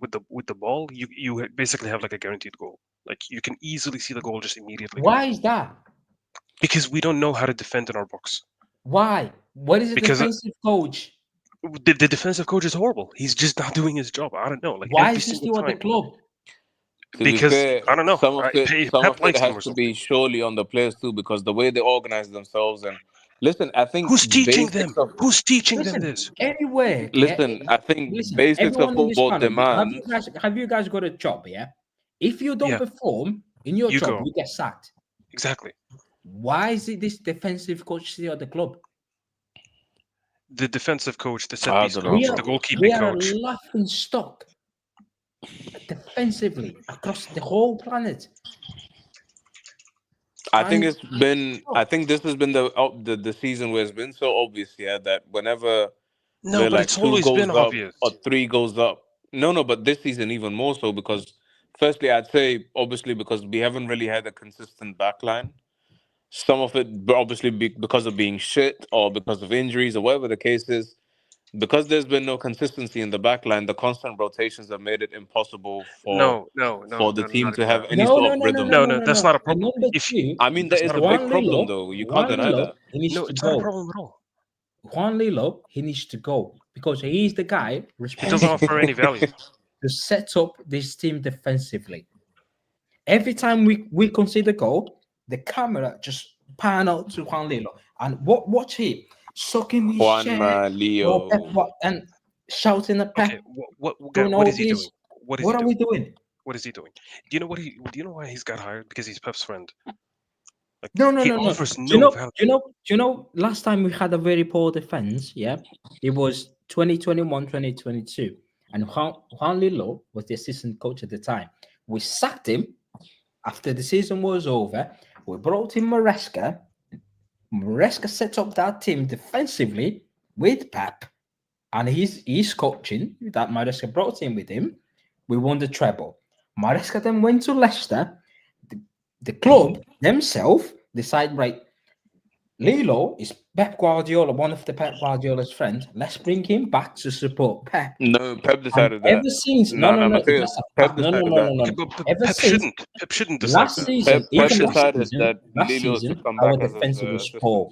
the ball, you basically have like a guaranteed goal. Like you can easily see the goal just immediately Why coming is that? because we don't know how to defend in our box. Why? What is a Because defensive coach? the defensive coach is horrible. He's just not doing his job. I don't know. Like Why every is he single still at the time. club? To be Because fair, I don't know. some Pep of it likes him has or to something. be surely on the players too, because the way they organize themselves and listen, I think Who's teaching them? basics of Who's teaching them Listen, this? everywhere, yeah. listen, I think Listen, basics of everyone in this football panel, demand. have you guys got a job? Yeah. If you don't Yeah, perform in your you job, go. you get sacked. Exactly. Why is it this defensive coach still at the club? The defensive coach, the set I piece don't know, We coach, are the bro. we goalkeeping are a coach. laughing stock defensively across the whole planet. I think And it's been. I think this has been the season where it's been so obvious, yeah, that whenever No, we're but like it's two always been goals up obvious. or three goals up. No, but this season even more so because, firstly, I'd say obviously because we haven't really had a consistent backline. Some of it obviously because of being shit or because of injuries or whatever the case is. because there's been no consistency in the back line, the constant rotations have made it impossible for the team Not to even have that. any No, sort no, of no, no, no, rhythm. no, No, no, that's no. not a And problem. number If two, I mean, there that's is not a a big Juan problem. problem Lilo, though. You can't Juan deny Lilo, that. he needs No, to it's not a go. problem at all. Juan Lilo, he needs to go because he's the guy He doesn't offer responsible any value. to set up this team defensively. Every time we concede a goal, the camera just pan out to Juan Lilo. And watch him sucking his Juan chair Leo. and shouting at Okay, Pep, guy, doing what all is he doing? this. What is What he are doing? we doing? What is he doing? Do you know what he? Do you know why he's got hired? Because he's Pep's friend. Like No, no, he no, no. offers Do you no know? value. Last time we had a very poor defense. Yeah, it was 2021, 2022, and Juan Lilo was the assistant coach at the time. We sacked him after the season was over. We brought in Maresca. Maresca set up that team defensively with Pep, and he's coaching that Maresca brought in with him. We won the treble. Maresca then went to Leicester. The club themselves decide, right, Lilo is Pep Guardiola, one of the Pep Guardiola's friends. Let's bring him back to support Pep. No, Pep And decided that. ever since, No, no, that's Matthias. a Pep fact. No, no, decided no, no, that. no, Okay, no. but Ever Pep since shouldn't. Pep shouldn't decide last that. season, Pep even last decided season, that Lilo should come our back as defense his was assistant. poor.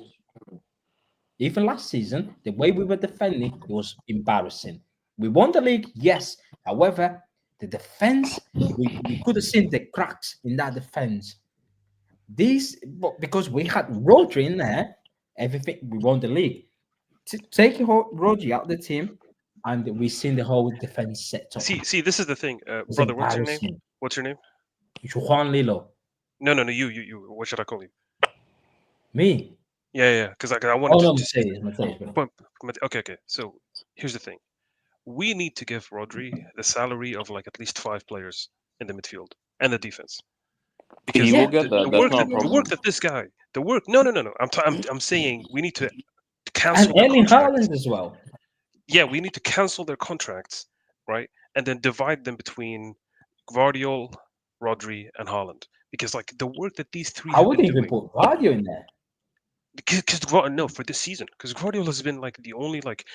Even last season, the way we were defending it was embarrassing. We won the league, yes. However, the defense, we could have seen the cracks in that defense. Because we had Rodri in there, everything we won the league. Take Rodri out the team, and we seen the whole defense set up. See, this is the thing, It's brother. What's your name? embarrassing. What's your name? Juan Lilo. No, you. What should I call you? Me? Yeah. Because I Oh wanted no, to see. Mateus, bro. Okay. So here's the thing. We need to give Rodri the salary of like at least 5 players in the midfield and the defense. Because He will Yeah, get that. That's not a the problem. work that this guy, the work. No. I'm saying we need to and cancel the Erling contracts. Haaland as well. Yeah, we need to cancel their contracts, right? And then divide them between Guardiola, Rodri, and Haaland. Because like the work that these three I have would been even doing, put Vardio in there. no, for this season, because Guardiola has been like the only like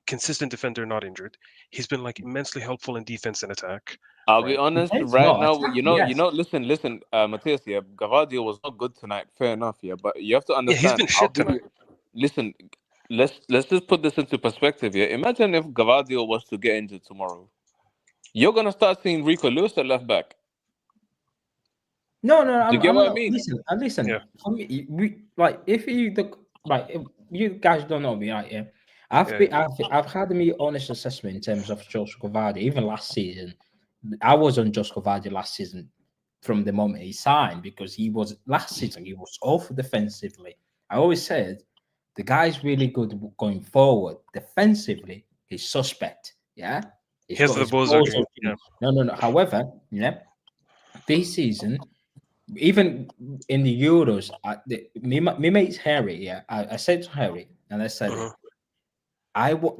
consistent defender not injured. He's been like immensely helpful in defense and attack. I'll be Right? honest. Defense, Right no, now, attack, yes. listen, Matthias. Yeah, Gavadio was not good tonight. Fair enough. Yeah, but you have to Yeah, he's understand. been shit tonight. Listen, let's just put this into perspective. Yeah, imagine if Gavadio was to get injured tomorrow. You're gonna start seeing Rico Lewis at left back. No, Do you I'm get what I not. mean? Listen. Yeah. For me, if you guys don't know me, right? Yeah, I've had me honest assessment in terms of Josh Kovardi. Even last season, I was on Josh Kovardi last season from the moment he signed because last season he was awful defensively. I always said the guy's really good going forward. Defensively, he's suspect. Yeah, He has got the his balls balls okay. up. Yeah. No. However, this season, even in the Euros, me mate's Harry, I said to Harry, and I said,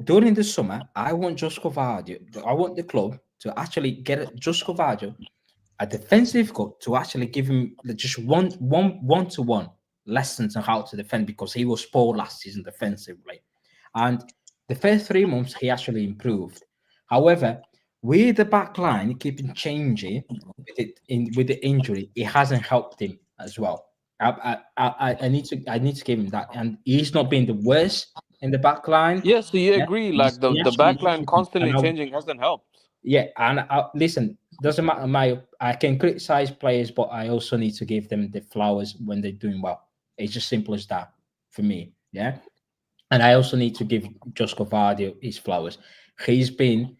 during the summer, I want Josko Vardio, I want the club to actually get Josko Vardio, a defensive coach, to actually give him just one-to-one lessons on how to defend because he was poor last season defensively. And the first 3 months, he actually improved. However, with the back line keeping changing with the injury, it hasn't helped him as well. I need to give him that, and he's not been the worst in the back line. Yeah, so you agree, like the actually back line constantly changing hasn't helped. Yeah, and listen, doesn't matter. I can criticize players, but I also need to give them the flowers when they're doing well. It's just simple as that for me. Yeah, and I also need to give Josko Vardio his flowers. He's been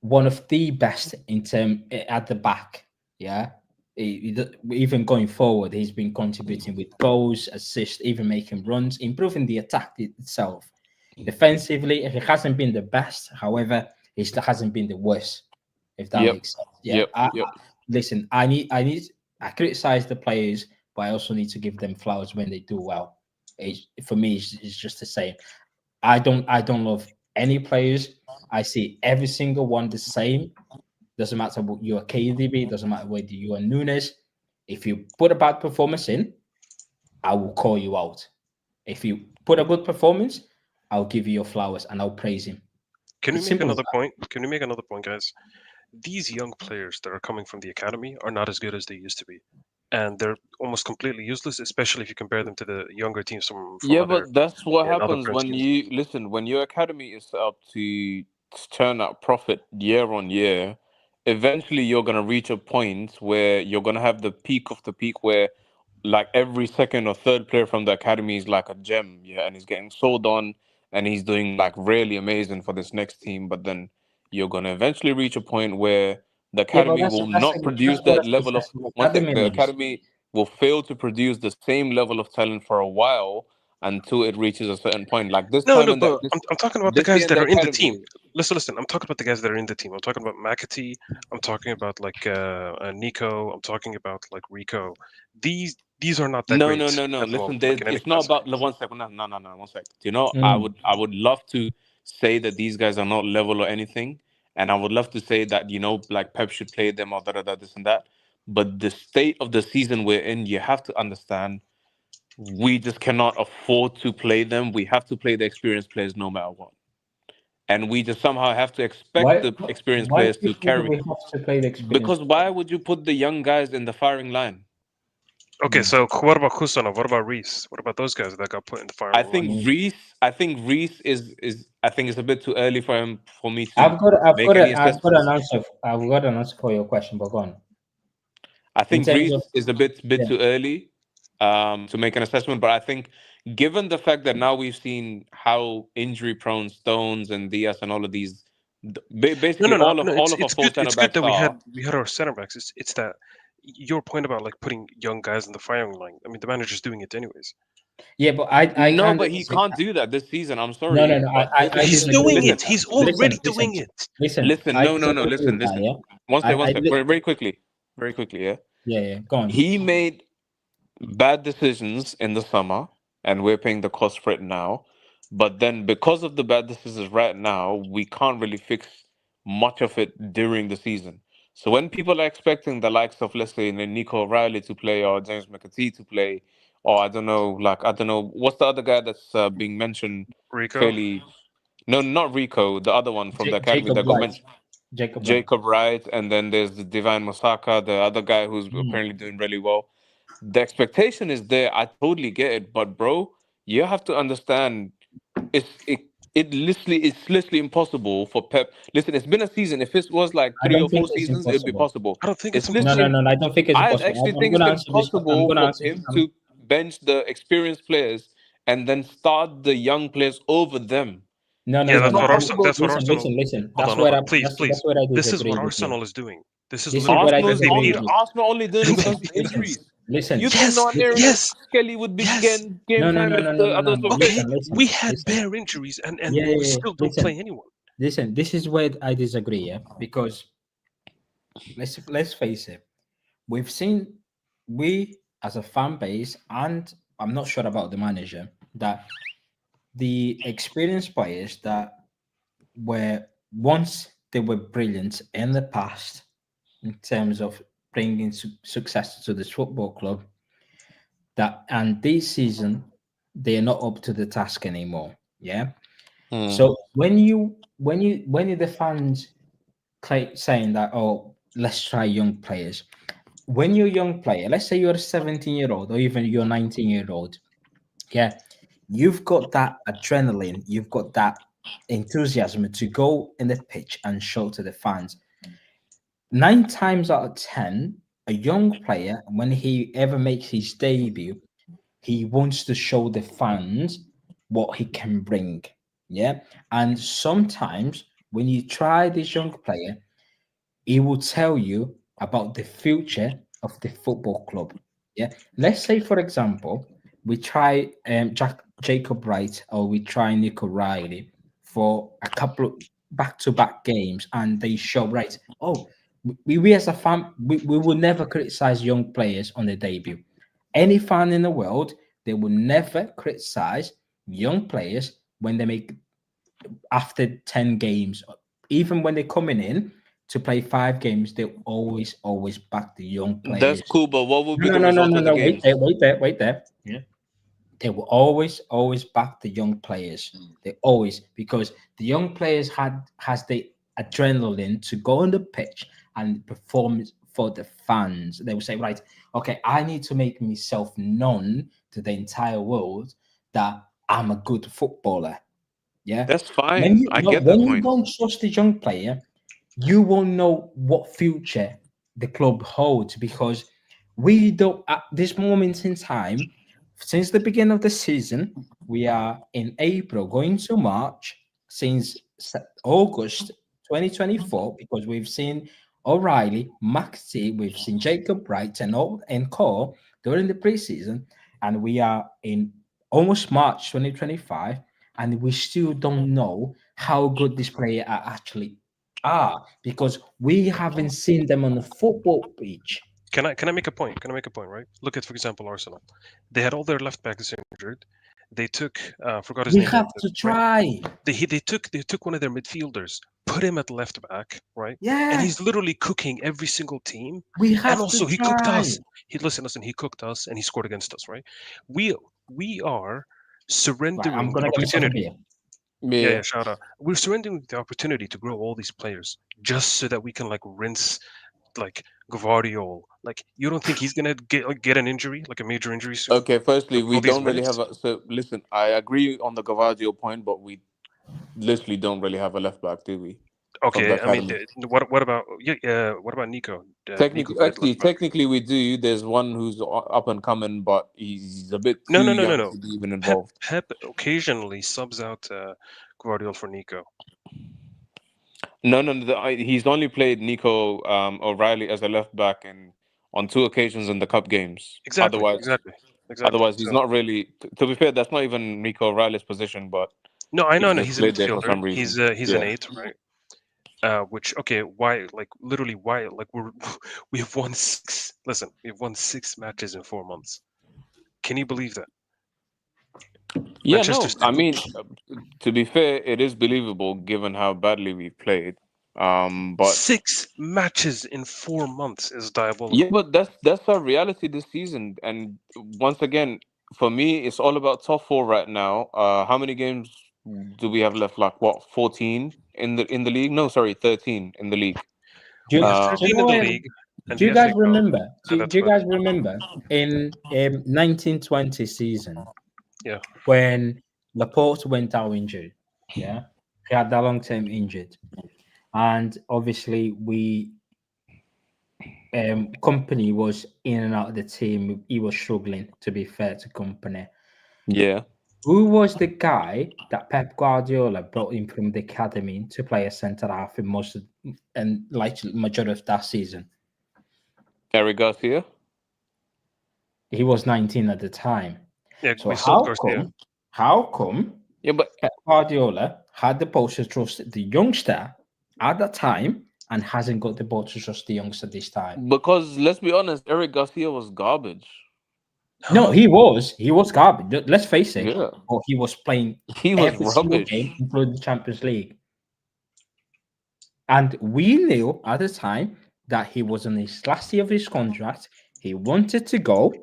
one of the best at the back. Yeah, even going forward, he's been contributing with goals, assists, even making runs, improving the attack itself. Defensively, he hasn't been the best. However, he still hasn't been the worst. If that makes sense. Yeah. Listen, I criticize the players, but I also need to give them flowers when they do well. For me, it's just the same. I don't love any players. I see every single one the same. Doesn't matter what you're KDB, doesn't matter whether you are Nunes. If you put a bad performance in, I will call you out. If you put a good performance, I'll give you your flowers and I'll praise him. Can we It's make simple as another that. point? Can we make another point, guys? These young players that are coming from the academy are not as good as they used to be, and they're almost completely useless, especially if you compare them to the younger teams from Yeah, other but that's what other happens prem when teams. you listen. When your academy is set up to turn out profit year on year, eventually you're gonna reach a point where you're gonna have the peak of the peak, where like every second or third player from the academy is like a gem, yeah, and he's getting sold on, and he's doing like really amazing for this next team. But then you're gonna eventually reach a point where the Yeah, but academy will not produce that's what the a level of successful one sec. academy The means. academy will fail to produce the same level of talent for a while until it reaches a certain point. Like this No, time no, in the but I'm talking about the this year guys in that the are in the team. academy. Listen. I'm talking about the guys that are in the team. I'm talking about McAtee. I'm talking about like Nico. I'm talking about like Rico. These are not that No, no, great no, no. at the Listen, moment, like in any it's not capacity. about one second. No, no, no, no. One second. You know, Mm. I would love to say that these guys are not level or anything, and I would love to say that like Pep should play them or this and that. But the state of the season we're in, you have to understand, we just cannot afford to play them. We have to play the experienced players no matter what, and we just somehow have to expect Why the experienced why do players you to think carry. we have to play the experience? Because why would you put the young guys in the firing line? Okay, Mm. so what about Kusana? What about Reese? What about those guys that got put in the I firing line? think Mm. Reese. I think Reese is. I think it's a bit too early for him for me to I've make got any I've got an assessments. answer. I've got an answer for your question, but go on. I In think terms of Reese is a bit yeah. too early to make an assessment. But I think, given the fact that now we've seen how injury prone Stones and Diaz and all of these, No, basically no, no, all of no. It's our it's full good. center It's good backs that we are. had our center backs. It's that your point about like putting young guys in the firing line. I mean, the manager's doing it anyways. Yeah, but I No, kind of but he can't do that this season. I'm no, no, sorry, no. but this I He's season. disagree doing with you. Listen, it. He's Listen, already listen, doing it. listen. listen. I No, no, no. disagree Listen, with that. listen. Yeah. One second, one I second. li- Very quickly. Yeah. yeah, yeah. Go on. He made bad decisions in the summer, and we're paying the cost for it now. But then, because of the bad decisions right now, we can't really fix much of it during the season. So when people are expecting the likes of, let's say, Nico O'Reilly to play or James McAtee to play, or I don't know, what's the other guy that's being mentioned Rico. fairly? No, not Rico, the other one from the academy Jacob that got Wright. mentioned. Jacob Wright. Jacob Wright, and then there's the Divine Mosaka, the other guy who's Mm. apparently doing really well. The expectation is there. I totally get it, but bro, you have to understand it's literally impossible for Pep. Listen, it's been a season. If it was like I three don't or think four it's seasons, it'd be impossible. possible. I don't think it's It's No, no, impossible. literally. no, no. I don't think it's I impossible. actually I'm think it's gonna answer this. I'm impossible gonna for answer. him to bench the experienced players and then start the young players over them. No, no, Yeah, It's no, that's no. what not Arsenal. possible. That's what Listen, Arsenal. listen, listen. Hold on, hold on. Please, That's please. where I This is disagree what with you. Arsenal is doing. This is This is where literally I because they disagree need with a. you. Arsenal only doing it Listen, because of the listen, injuries. listen. You think Yes, Nwaneri and yes, Skelly would be yes. getting game No, no, time no, if no, no, the no, no, others were no. playing? Okay, Listen, we listen, had listen. bare injuries, and Yeah, we yeah, yeah. still don't Listen, play anyone. listen. This is where I disagree. Yeah, because let's face it. We've seen we as a fan base, and I'm not sure about the manager, that the experienced players that were once they were brilliant in the past in terms of bringing success to this football club, that and this season they're not up to the task anymore. Yeah. Hmm. So when you the fans saying that, oh, let's try young players, when you're a young player, let's say you're a 17-year-old or even you're 19-year-old, yeah, you've got that adrenaline, you've got that enthusiasm to go in the pitch and show to the fans. 9 times out of 10, a young player, when he ever makes his debut, he wants to show the fans what he can bring. Yeah. And sometimes when you try this young player, he will tell you about the future of the football club. Yeah. Let's say, for example, we try Jacob Wright or we try Nico Riley for a couple of back-to-back games, and they show right. Oh, we as a fan, we will never criticize young players on their debut. Any fan in the world, they will never criticize young players when they make after 10 games, even when they're coming in to play 5 games, they always back the young That's players. cool, but what would be No, the no, no, no, result no, of the no. Wait games? there, wait there, wait there. Yeah. they will always back the young players. They always, because the young players has the adrenaline to go on the pitch and perform for the fans. They will say, right, okay, I need to make myself known to the entire world that I'm a good footballer. Yeah. That's When fine. you I but get the when you point. don't trust the young player, you won't know what future the club holds, because we don't at this moment in time, since the beginning of the season, we are in April going to March, since August 2024, because we've seen O'Reilly, Maxi, we've seen Jacob Wright and all and Cole during the preseason, and we are in almost March 2025, and we still don't know how good these players are actually are, because we haven't seen them on the football pitch. Can I make a point? Can I make a point? Right. Look at, for example, Arsenal. They had all their left backs injured. They took forgot his We name. have to Right. try. They took one of their midfielders, put him at left back, right? And Yeah, he's literally cooking every single team. we And have to also he cooked try. us. He cooked us and he scored against us, right? We are Right, I'm surrendering the gonna get myself a opportunity. beer. Yeah, Yeah. yeah, shout out. We're surrendering the opportunity to grow all these players just so that we can like rinse like Gvardiol. Like, you don't think he's gonna get an injury, like a major injury soon, Okay, firstly, with we all these don't really have minutes? a. So listen, I agree on the Gavadio point, but we literally don't really have a left back, do we? From the Okay, I mean, academy. what about what about Nico? Nico Technically, played actually, left back. technically, we do. There's one who's up and coming, but he's a bit No, too no, no, no, young no. to be even Pep involved. Pep occasionally subs out Guardiola for Nico. No, no, he's only played Nico O'Reilly as a left back in on 2 occasions in the cup games. Exactly, Otherwise, exactly, exactly. he's So not really. To be fair, that's not even Nico O'Reilly's position, but no, I know, he's no, just he's a played there for midfielder. some reason. He's an Yeah. eight, right? Which, okay, why, like, literally why, like, we have won six. Listen, we've won 6 matches in 4 months. Can you believe that? Yeah, Manchester no, I City. mean, to be fair, it is believable given how badly we played. But 6 matches in 4 months is yeah, diabolical. but that's our reality this season. And once again, for me, it's all about top four right now. How many games do we have left? Like what, 14 in the league? No, sorry, 13 in the league. Do, We have do you 13 know in the what? league and Do you the guys FA Cup, remember? and Do that's you about guys it. remember in 1920 season Yeah. when Laporte went out injured? Yeah, he had that long term injured, and obviously we Company was in and out of the team. He was struggling, to be fair to Company. Yeah. Who was the guy that Pep Guardiola brought in from the academy to play a centre half in most of, and like majority of that season? Eric Garcia. He was 19 at the time. Yeah, So we sold Garcia. how come Yeah, but Pep Guardiola had the ball to trust the youngster at that time and hasn't got the ball to trust the youngster this time? because let's be honest, Eric Garcia was garbage. No, Huh? he was garbage. Let's face it. Yeah, But he was playing he was every single rubbish. game, including the Champions League. And we knew at the time that he was on his last year of his contract. He wanted to go,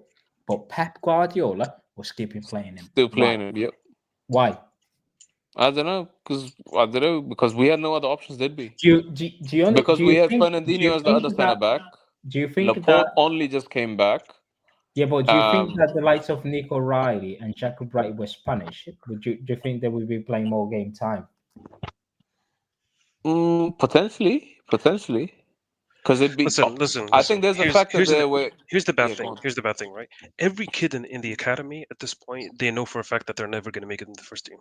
but Pep Guardiola was keeping playing him. Still Why? playing it. Yep. Why? I don't know, because we had no other options, did we? Do Because we you had think Fernandinho as the other that centre back. do you think that Laporte only just came back. yeah, but do you think Um, that the likes of Nico Riley and Jacob Wright were Spanish? Do you think they would be playing more game time? potentially, because it'd be. Listen. I think there's a factor there where. Here's the bad Yeah, go thing. on. Here's the bad thing, right? Every kid in the academy at this point, they know for a fact that they're never going to make it in the first team.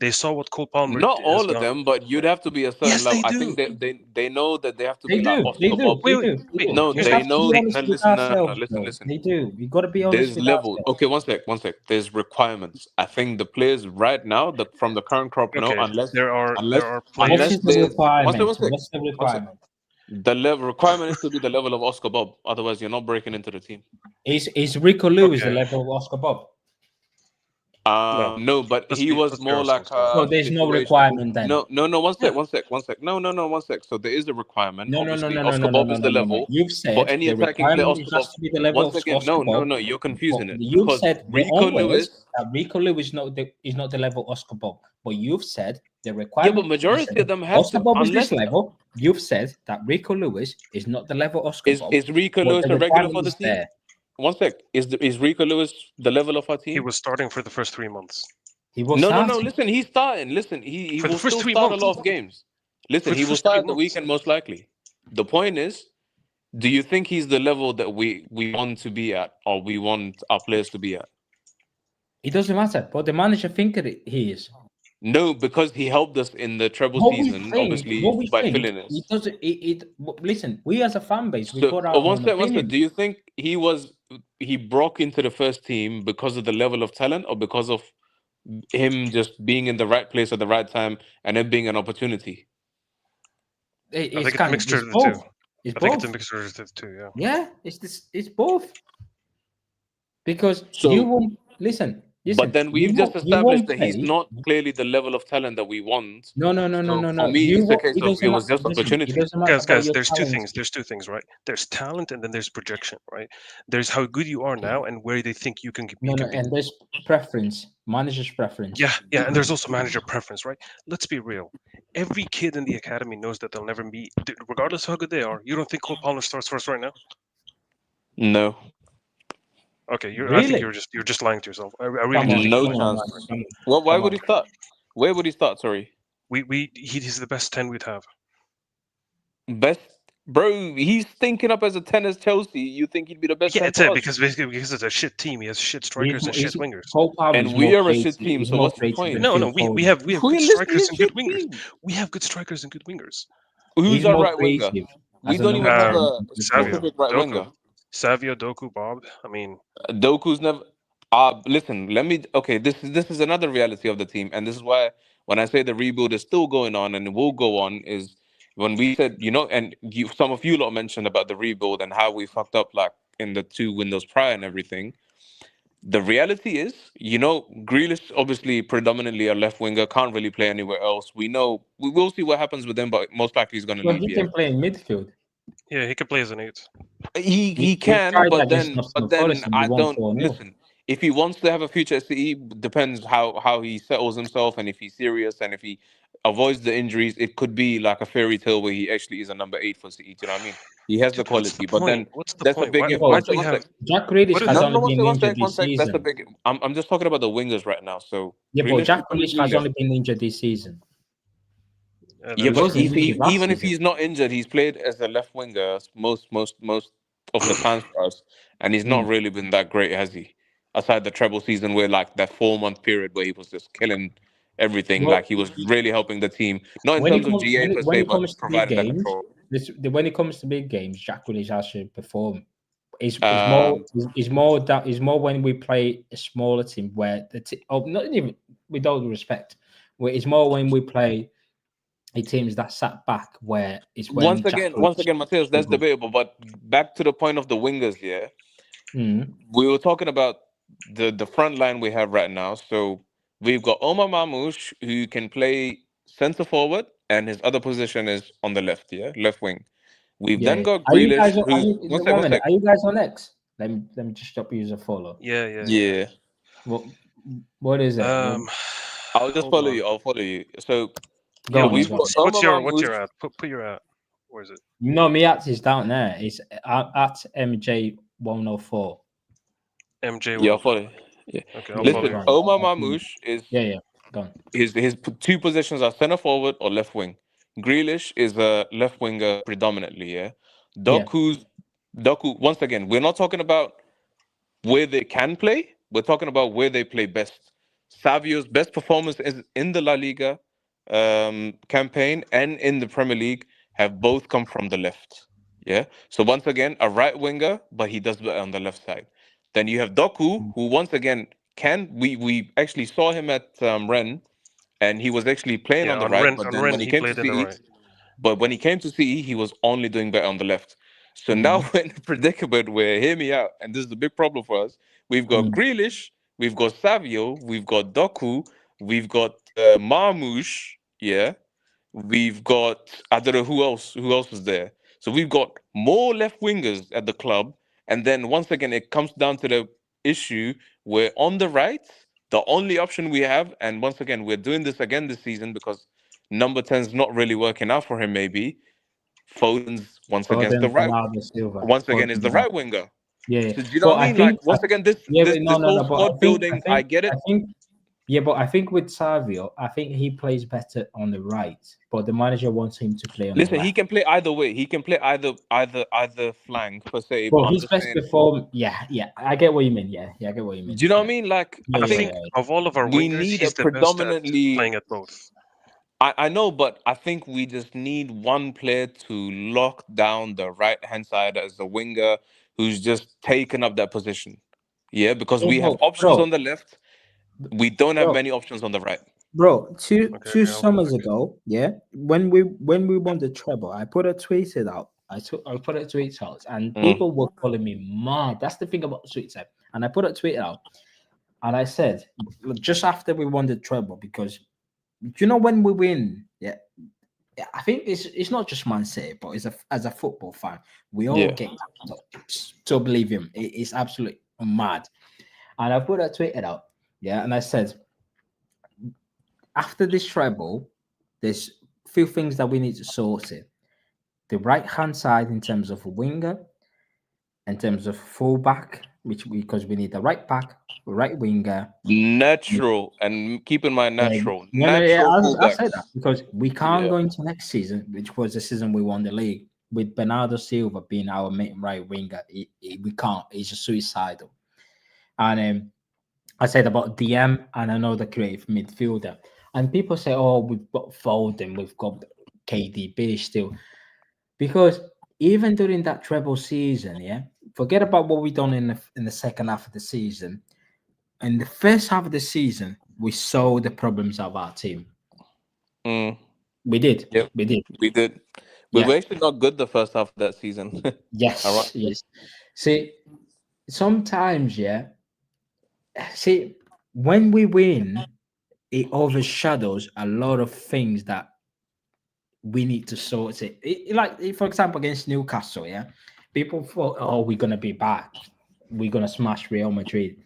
They saw what Cole Palmer Not has all of done. them, but you'd have to be a certain Yes, level. they I do. think they know that they have to They be like do, they Oscar do, Bob. they Wait, do, they do. No, We they have to know. be honest No, with listen, no, ourselves, listen, though. listen. They do. We got to be honest There's with levels. ourselves. Okay, one sec. There's requirements. I think the players right now, from the current crop, no, Okay, there are What players. unless is the there's requirement? one sec, What's the one sec. requirement? The level requirement is to be the level of Oscar Bob. Otherwise, you're not breaking into the team. Is Rico Lewis the Okay, level of Oscar Bob? No, but he was let's be more honest, like So a there's no situation. requirement then. No. One Yeah. sec. No. One sec. So there is a requirement. No. Obviously, Oscar Bob is the level You've for said any the attacking player. requirement Oscar has Bob. to be the level Once of again, Oscar Bob. no. You're But confusing it you've because said your Rico own words Lewis. that Rico Lewis is not the level of Oscar Bob. But you've said the Yeah, requirement. but majority of them have Oscar to, Bob is unless this level. You've said that Rico Lewis is not the level of Oscar Bob. is Rico But Lewis the a regular for requirement the is team? there. One sec. Is Rico Lewis the level of our He team? was starting for the first 3 months. He was No. starting. Listen, he's starting. Listen, he For the will first still 3 start a months. lot of games. Listen, For the he will first 3 start at the months. weekend most likely. The point is, do you think he's the level that we want to be at, or we want our players to be at? It doesn't matter. But the manager think that he is. No, because he helped us in the treble What we season, think, obviously by filling it us. doesn't. Listen, we as a fan base, we So, got our one own sec. opinion. Do you think he broke into the first team because of the level of talent, or because of him just being in the right place at the right time and it being an opportunity? I It's think it's a kind of mixture it's of the two. both. It's I think it's a both. mixture of the two. Yeah. Yeah, it's both. Because So, you won't listen. but then we've just You established won't that he's play. not clearly the level of talent that we want. No. So for me, it's a case It of doesn't it was matter. just Listen, it opportunity. doesn't matter about Guys, your there's two talent. things. There's two things, right? There's talent and then there's projection, right? There's how good you are now and where they think you can be. And there's preference, manager's preference. Yeah, and there's also manager preference, right? Let's be real. Every kid in the academy knows that they'll never be, regardless of how good they are. You don't think Cole Palmer starts first right now? No. Okay, I think Really? you're just lying to yourself. I really Come do on, think No you're lying. chance. come on. Well, why Come would on. he start? Where would he start? Sorry. He's the best 10 we'd have. Best, bro. He's thinking up as a 10 as Chelsea. You think he'd be the best Yeah, 10 it's for it us? because basically because it's a shit team. He has shit strikers and shit wingers. Cole Palmer is And we more are a shit creative. team. He's So more what's the creative point? than No, Phil we Foden. have We're good literally strikers a and good shit wingers. team. We have good strikers and good wingers. Who's He's our more right winger? creative. We As a don't even number have ten, a he's more- Savio, specific right Doku, winger. Savio, Doku, Bob. I mean, Doku's never. Listen. Let me. Okay, this is another reality of the team, and this is why when I say the rebuild is still going on and it will go on, is when we said and some of you lot mentioned about the rebuild and how we fucked up like in the 2 windows prior and everything. The reality is, Grealish obviously predominantly a left winger, can't really play anywhere else. We know we will see what happens with him, but most likely he's going to Well, leave. he Yeah, can play in midfield. yeah, he can play as an 8. he We can, tried but against then Nottingham Forest and we I won don't 4-0. listen. If he wants to have a future at City, depends how he settles himself and if he's serious and if he avoids the injuries, it could be like a fairy tale where he actually is a number 8 for City. Do you know what I mean? He has the Dude, what's the quality, but then point? What's the that's a point? big Why, if. why Well, One do sec, we one have? sec. Jack Grealish What has is No, it? only been one injured sec, one this sec. That's the season. big. I'm just talking about the wingers right now. So Yeah, but Grealish Jack is the Grealish has winger. only been injured this season. Yeah, He but wasn't injured last even if season. he's not injured, he's played as a left winger most of the times for us, and he's not really been that great, has he? Aside the treble season, where like that 4 month period where he was just killing everything, Well, like he was really helping the team, not in when it terms of comes GA per when se, it but comes to big providing that games, control. when it comes to big games, Jack Grealish actually perform. It's Um, more when we play a smaller team where not even with all due respect, where it's more when we play a teams that sat back where it's when Jack once Grealish again, Mateus, that's struggled. debatable. But back to the point of the wingers, yeah. Mm. We were talking about the front line we have right now. So we've got Omar Mamouche who can play center forward, and his other position is on the left, yeah, left wing. We've Yeah, then yeah. got Are you guys? Grealish, Are who's you, one one minute. sec. Are you guys on X? Let me just stop you as a follow. Yeah. Yeah, What is it? I'll just Hold follow on. you. I'll follow you. So Go yeah, on, we've go got on. What's Omar your Mamouche. at? Put your at. Where is it? No, me at is down there. It's at MJ104. MJ. Yeah, I'll follow you. Yeah. Okay, I'll follow Listen, you. Omar Mamouche is Yeah. Go on. his 2 positions are center forward or left wing. Grealish is a left winger predominantly. Yeah. Yeah. Doku. Once again, we're not talking about where they can play. We're talking about where they play best. Savio's best performance is in the La Liga campaign and in the Premier League have both come from the left. Yeah. So once again, a right winger, but he does better on the left side. Then you have Doku, who once again we actually saw him at Rennes, and he was actually playing Yeah, on the on right. But then Ren, when he he came to played in the CE, right. he was only doing better on the left. So now we're in a predicament where, hear me out, and this is the big problem for us. We've got Grealish, we've got Savio, we've got Doku, we've got Marmoush, yeah. We've got I don't know who else is there. So we've got more left wingers at the club, and then once again it comes down to the issue where on the right, the only option we have, and once again we're doing this again this season because number 10 is not really working out for him. Maybe Foden's Foden, Bernardo Silva. once again is Foden, the right winger. yeah. So do you know But what I I mean? Like think, once again, this yeah, this but this whole no. But squad building, I get it. I think, yeah, but I think with Savio, I think he plays better on the right, but the manager wants him to play on the Listen, he left. can play either way. He can play either flank per se. But Well, I'm his just best saying. perform, yeah, I get what you mean. Yeah, I get what you mean. Do you know what I Yeah, mean? Like, yeah, I I yeah, think think yeah. of all of our we wingers, need a he's the best at predominantly. playing at both. I know, but I think we just need one player to lock down the right hand side as a winger who's just taken up that position. Yeah, because Yeah, we have options on the left. We don't have bro, many options on the right. bro. Two Okay, two I'll summers ago, yeah, when we won the treble, I put a tweet it out. I put a tweet out, and Mm. people were calling me mad. That's the thing about tweets, and I put a tweet out, and I said just after we won the treble, because you know when we win, yeah, I think it's not just Man City, but as a football fan, we all Yeah. get to believe him. It's absolutely mad. And I put a tweet out, yeah, and I said after this treble, there's a few things that we need to sort it. The right hand side in terms of winger, in terms of fullback, because we need the right back, right winger. Natural, and keep in mind Yeah, natural I say that fullbacks. because we can't Yeah. go into next season, which was the season we won the league, with Bernardo Silva being our main right winger. We can't. It's just suicidal. And I said about DM and another creative midfielder. And people say, oh, we've got Foden, we've got KDB still. Because even during that treble season, yeah, forget about what we done in the second half of the season. In the first half of the season, we saw the problems of our team. Mm. We did. Yep. We did. We did. We Yeah. were actually not good the first half of that season. Yes. Ironically. Yes. See, sometimes, yeah. See, when we win, it overshadows a lot of things that we need to sort it. Like, for example, against Newcastle, yeah, people thought, oh, we're gonna be back, we're gonna smash Real Madrid,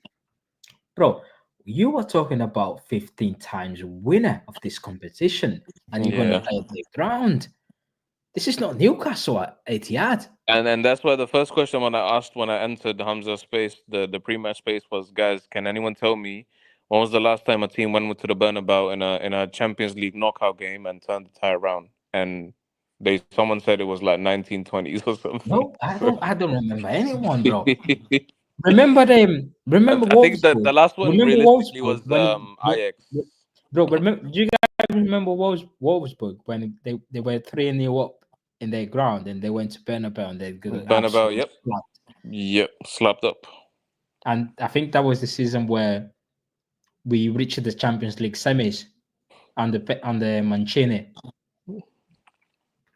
bro. You were talking about 15 times winner of this competition, and you're gonna Yeah. play at the ground. This is not Newcastle at Etihad. And that's why the first question when I asked when I entered Hamza's space, the pre-match space was, guys, can anyone tell me when was the last time a team went to the Bernabeu in a Champions League knockout game and turned the tie around? And someone said it was like 1920s or something. No, I don't remember anyone, bro. Remember them? Remember I think that Wolfsburg? the last one Remember realistically was Wolfsburg when Ajax. bro? Remember? Do you guys remember Wolfsburg when they were 3-0 up in their ground and they went to Bernabeu and they got Bernabeu, absolutely yep. slapped. Yep, slapped up. And I think that was the season where we reached the Champions League semis on the Mancini.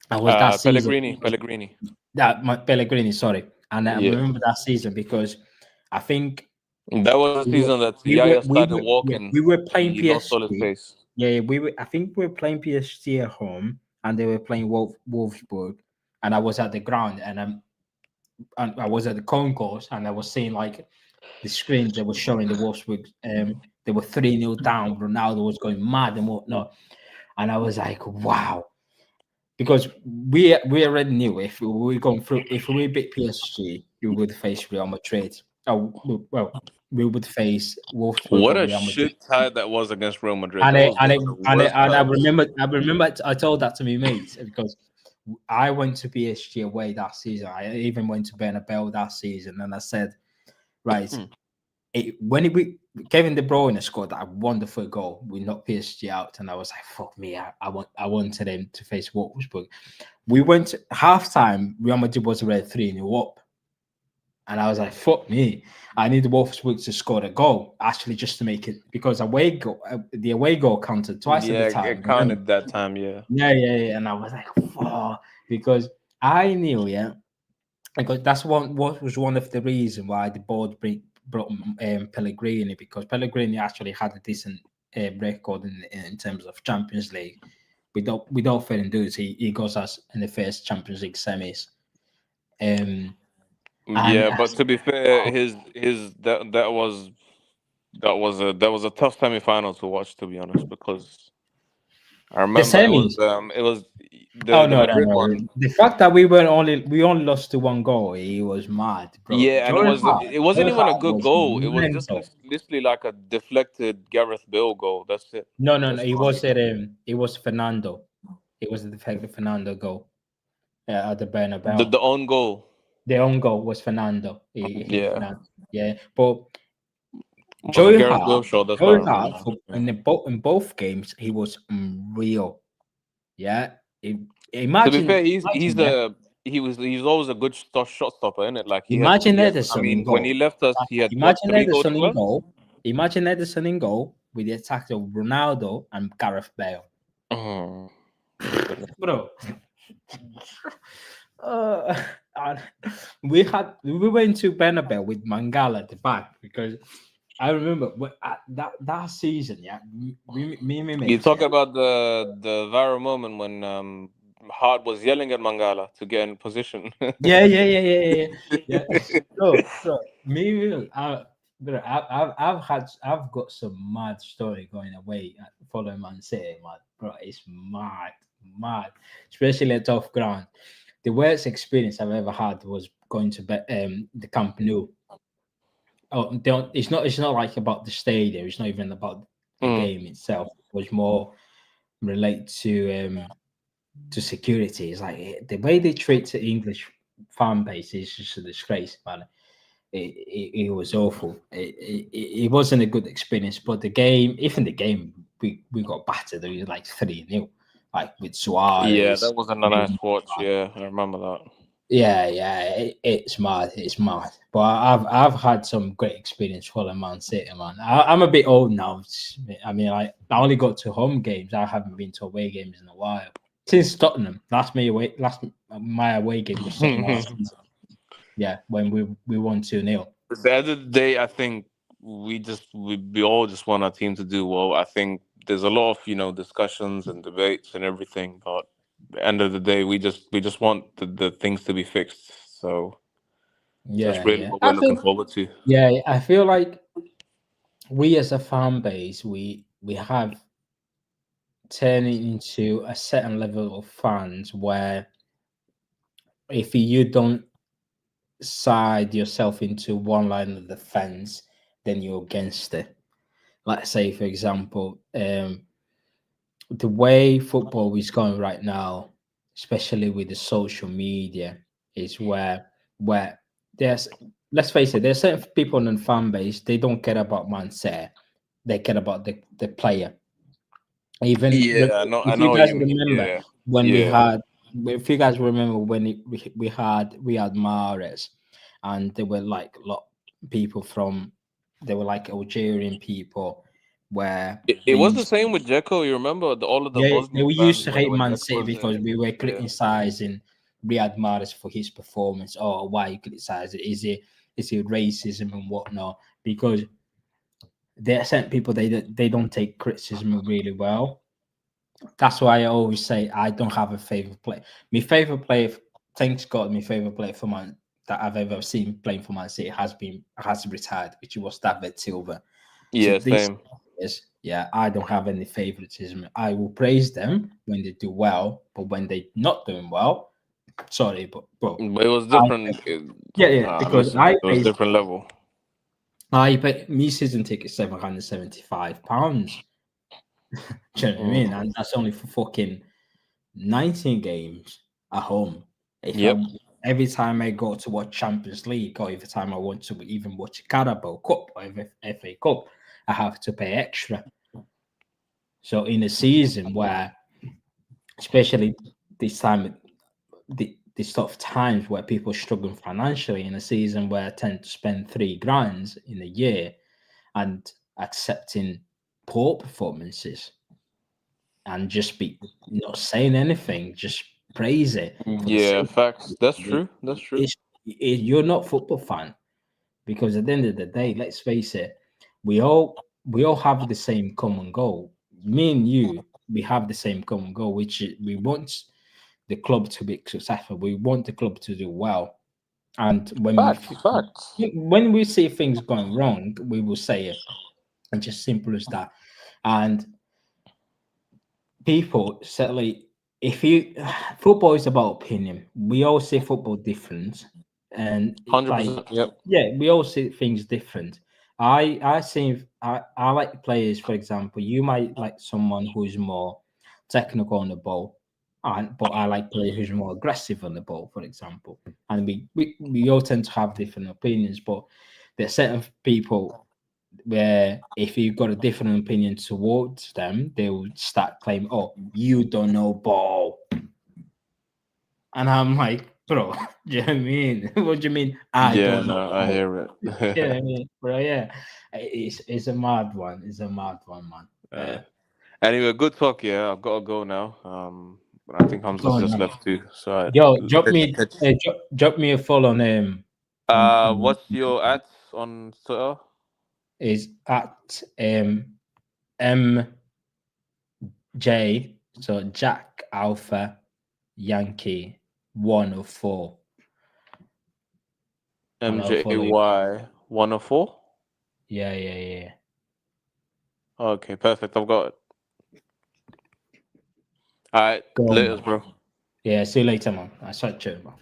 That was that season. Pellegrini. Pellegrini, sorry. And I Yeah. remember that season because I think That was the season that Yaya started walking. we were playing He lost all his PSG. pace. Yeah, I think we were playing PSG at home, and they were playing Wolfsburg, and I was at the ground, and I was at the concourse, and I was seeing like the screens that were showing the Wolfsburg. They were 3-0 down. Ronaldo was going mad and whatnot, and I was like, wow. Because we already knew if we beat PSG, we would face Real Madrid. Oh well, we would face Wolfsburg What or a Real Madrid. shit tie that was against Real Madrid. And That was one of the worst I ties. remember I told that to my mates because I went to PSG away that season. I even went to Bernabeu that season, and I said, right, Kevin De Bruyne scored that wonderful goal. We knocked PSG out, and I was like, "Fuck me!" I wanted them to face Wolfsburg. We went to halftime. Real Madrid was already 3-0 up, and I was like, "Fuck me!" I need Wolfsburg to score a goal, actually, just to make it because the away goal counted twice at the time. It counted that time, yeah. Yeah. And I was like, "Fuck," because I knew, because that's what was one of the reasons why the board brought Pellegrini, because Pellegrini actually had a decent record in terms of Champions League. Without Foden doing it, he goes us in the first Champions League semis. And Yeah, but to be fair, his that was a tough semi-final to watch, to be honest, because I the remember semis. it was Oh the no, Madrid no! one. The fact that we only lost to 1 goal, he was mad, bro. Yeah, and it wasn't Joe even a Hart good was goal. It was just mental. literally like a deflected Gareth Bale goal. That's it. No. That's It was Fernando. It was the defective Fernando goal at the Bernabeu. the own goal. The own goal was Fernando. He hit Yeah, Fernando. Yeah, but was a Gareth Bale shot. That's what I Joey Hart remember. in both games, he was unreal. Yeah, To be imagine, fair, yeah, he's always a good shot stopper, isn't it? Like imagine he has. I Ederson in mean, when he goal. left us, he had what, Imagine 3 goals Ederson in plus. goal. Imagine Ederson in goal with the attack of Ronaldo and Gareth Bale. Oh, my goodness. Bro. And we went to Bernabeu with Mangala at the back, because I remember that season, yeah. Me and my You mates, talk yeah. about the viral moment when Hart was yelling at Mangala to get in position. Yeah. So me, bro, I've got some mad story going away following Man City, man. Bro, it's mad, especially at tough ground. The worst experience I've ever had was going to the Camp Nou. Oh, it's not like about the stadium. It's not even about the game itself. It was more related to security. It's like the way they treat the English fan base is just a disgrace, man. It was awful. It wasn't a good experience. But the game, we got battered. It was like 3-0, like with Suarez. Yeah, that wasn't a nice watch. Yeah, I remember that. Yeah, it's mad. It's mad. But I've had some great experience following Man City, man. I'm a bit old now. I mean, I only got to home games. I haven't been to away games in a while. Since Tottenham, my away game was Tottenham last season. Yeah, when we won 2-0. At the end of the day, I think we all just want our team to do well. I think there's a lot of discussions and debates and everything, but at the end of the day, we just want the things to be fixed. So that's really what we're looking forward to. Yeah, I feel like we as a fan base, we have turned into a certain level of fans where if you don't side yourself into one line of the fence, then you're against it. Let's say, for example, the way football is going right now, especially with the social media, is where there's, let's face it, there's certain people in the fan base, they don't care about Man City, they care about the player. Even I know if what you guys you mean. remember when we had, if you guys remember when we had Mahrez, and there were like a lot of people they were like Algerian people, where it was the same with Dzeko. You remember all of the Bosnian we fans used to when hate Man Dzeko City was because we were criticizing Riyad Mahrez for his performance. Oh, why you criticize it? Is it racism and whatnot? Because there are certain people they don't take criticism really well. That's why I always say I don't have a favorite player. My favorite player, thanks God, my favorite player for Man that I've ever seen playing for Man City has retired, which was David Silva. Yeah, So same. I don't have any favoritism. I will praise them when they do well, but when they're not doing well, sorry, but it was different. Because it was different level. I pay me season ticket £775. Do you know what I mean? And that's only for fucking 19 games at home. Every time I go to watch Champions League, or every time I want to even watch Carabao Cup or FA Cup, I have to pay extra. So in a season where, especially this time, this sort of times where people are struggling financially, in a season where I tend to spend $3,000 in a year and accepting poor performances and just be not saying anything, just praise it. Yeah, facts. That's true. That's true. You're not a football fan. because at the end of the day, let's face it, we all have the same common goal. Me and you, we have the same common goal, which is we want the club to be successful. We want the club to do well. And when we see things going wrong, we will say it. And just simple as that. And people certainly, if you football is about opinion. We all see football different, and 100%. Yep. yeah, we all see things different. I like players, for example. You might like someone who's more technical on the ball, but I like players who's more aggressive on the ball, for example. And we all tend to have different opinions, but there are certain people where if you've got a different opinion towards them, they will start claiming, "Oh, you don't know ball," and I'm like, "Bro, do you know what I mean? What do you mean? I Yeah, don't know no, I ball?" hear it. Yeah, I mean, bro, yeah, it's a mad one. It's a mad one, man. Uh, anyway, good talk. Yeah, I've got to go now. But I think Go Hamza's on, just man. left too. So Yo, catch. drop me a follow on What's your ads on Twitter? is at MJ, so Jack Alpha Yankee 104. And I'll follow you. MJY 104. Yeah. Okay, perfect. I've got it. All right, Go on, later, man. bro. Yeah, see you later, man. I saw you, man.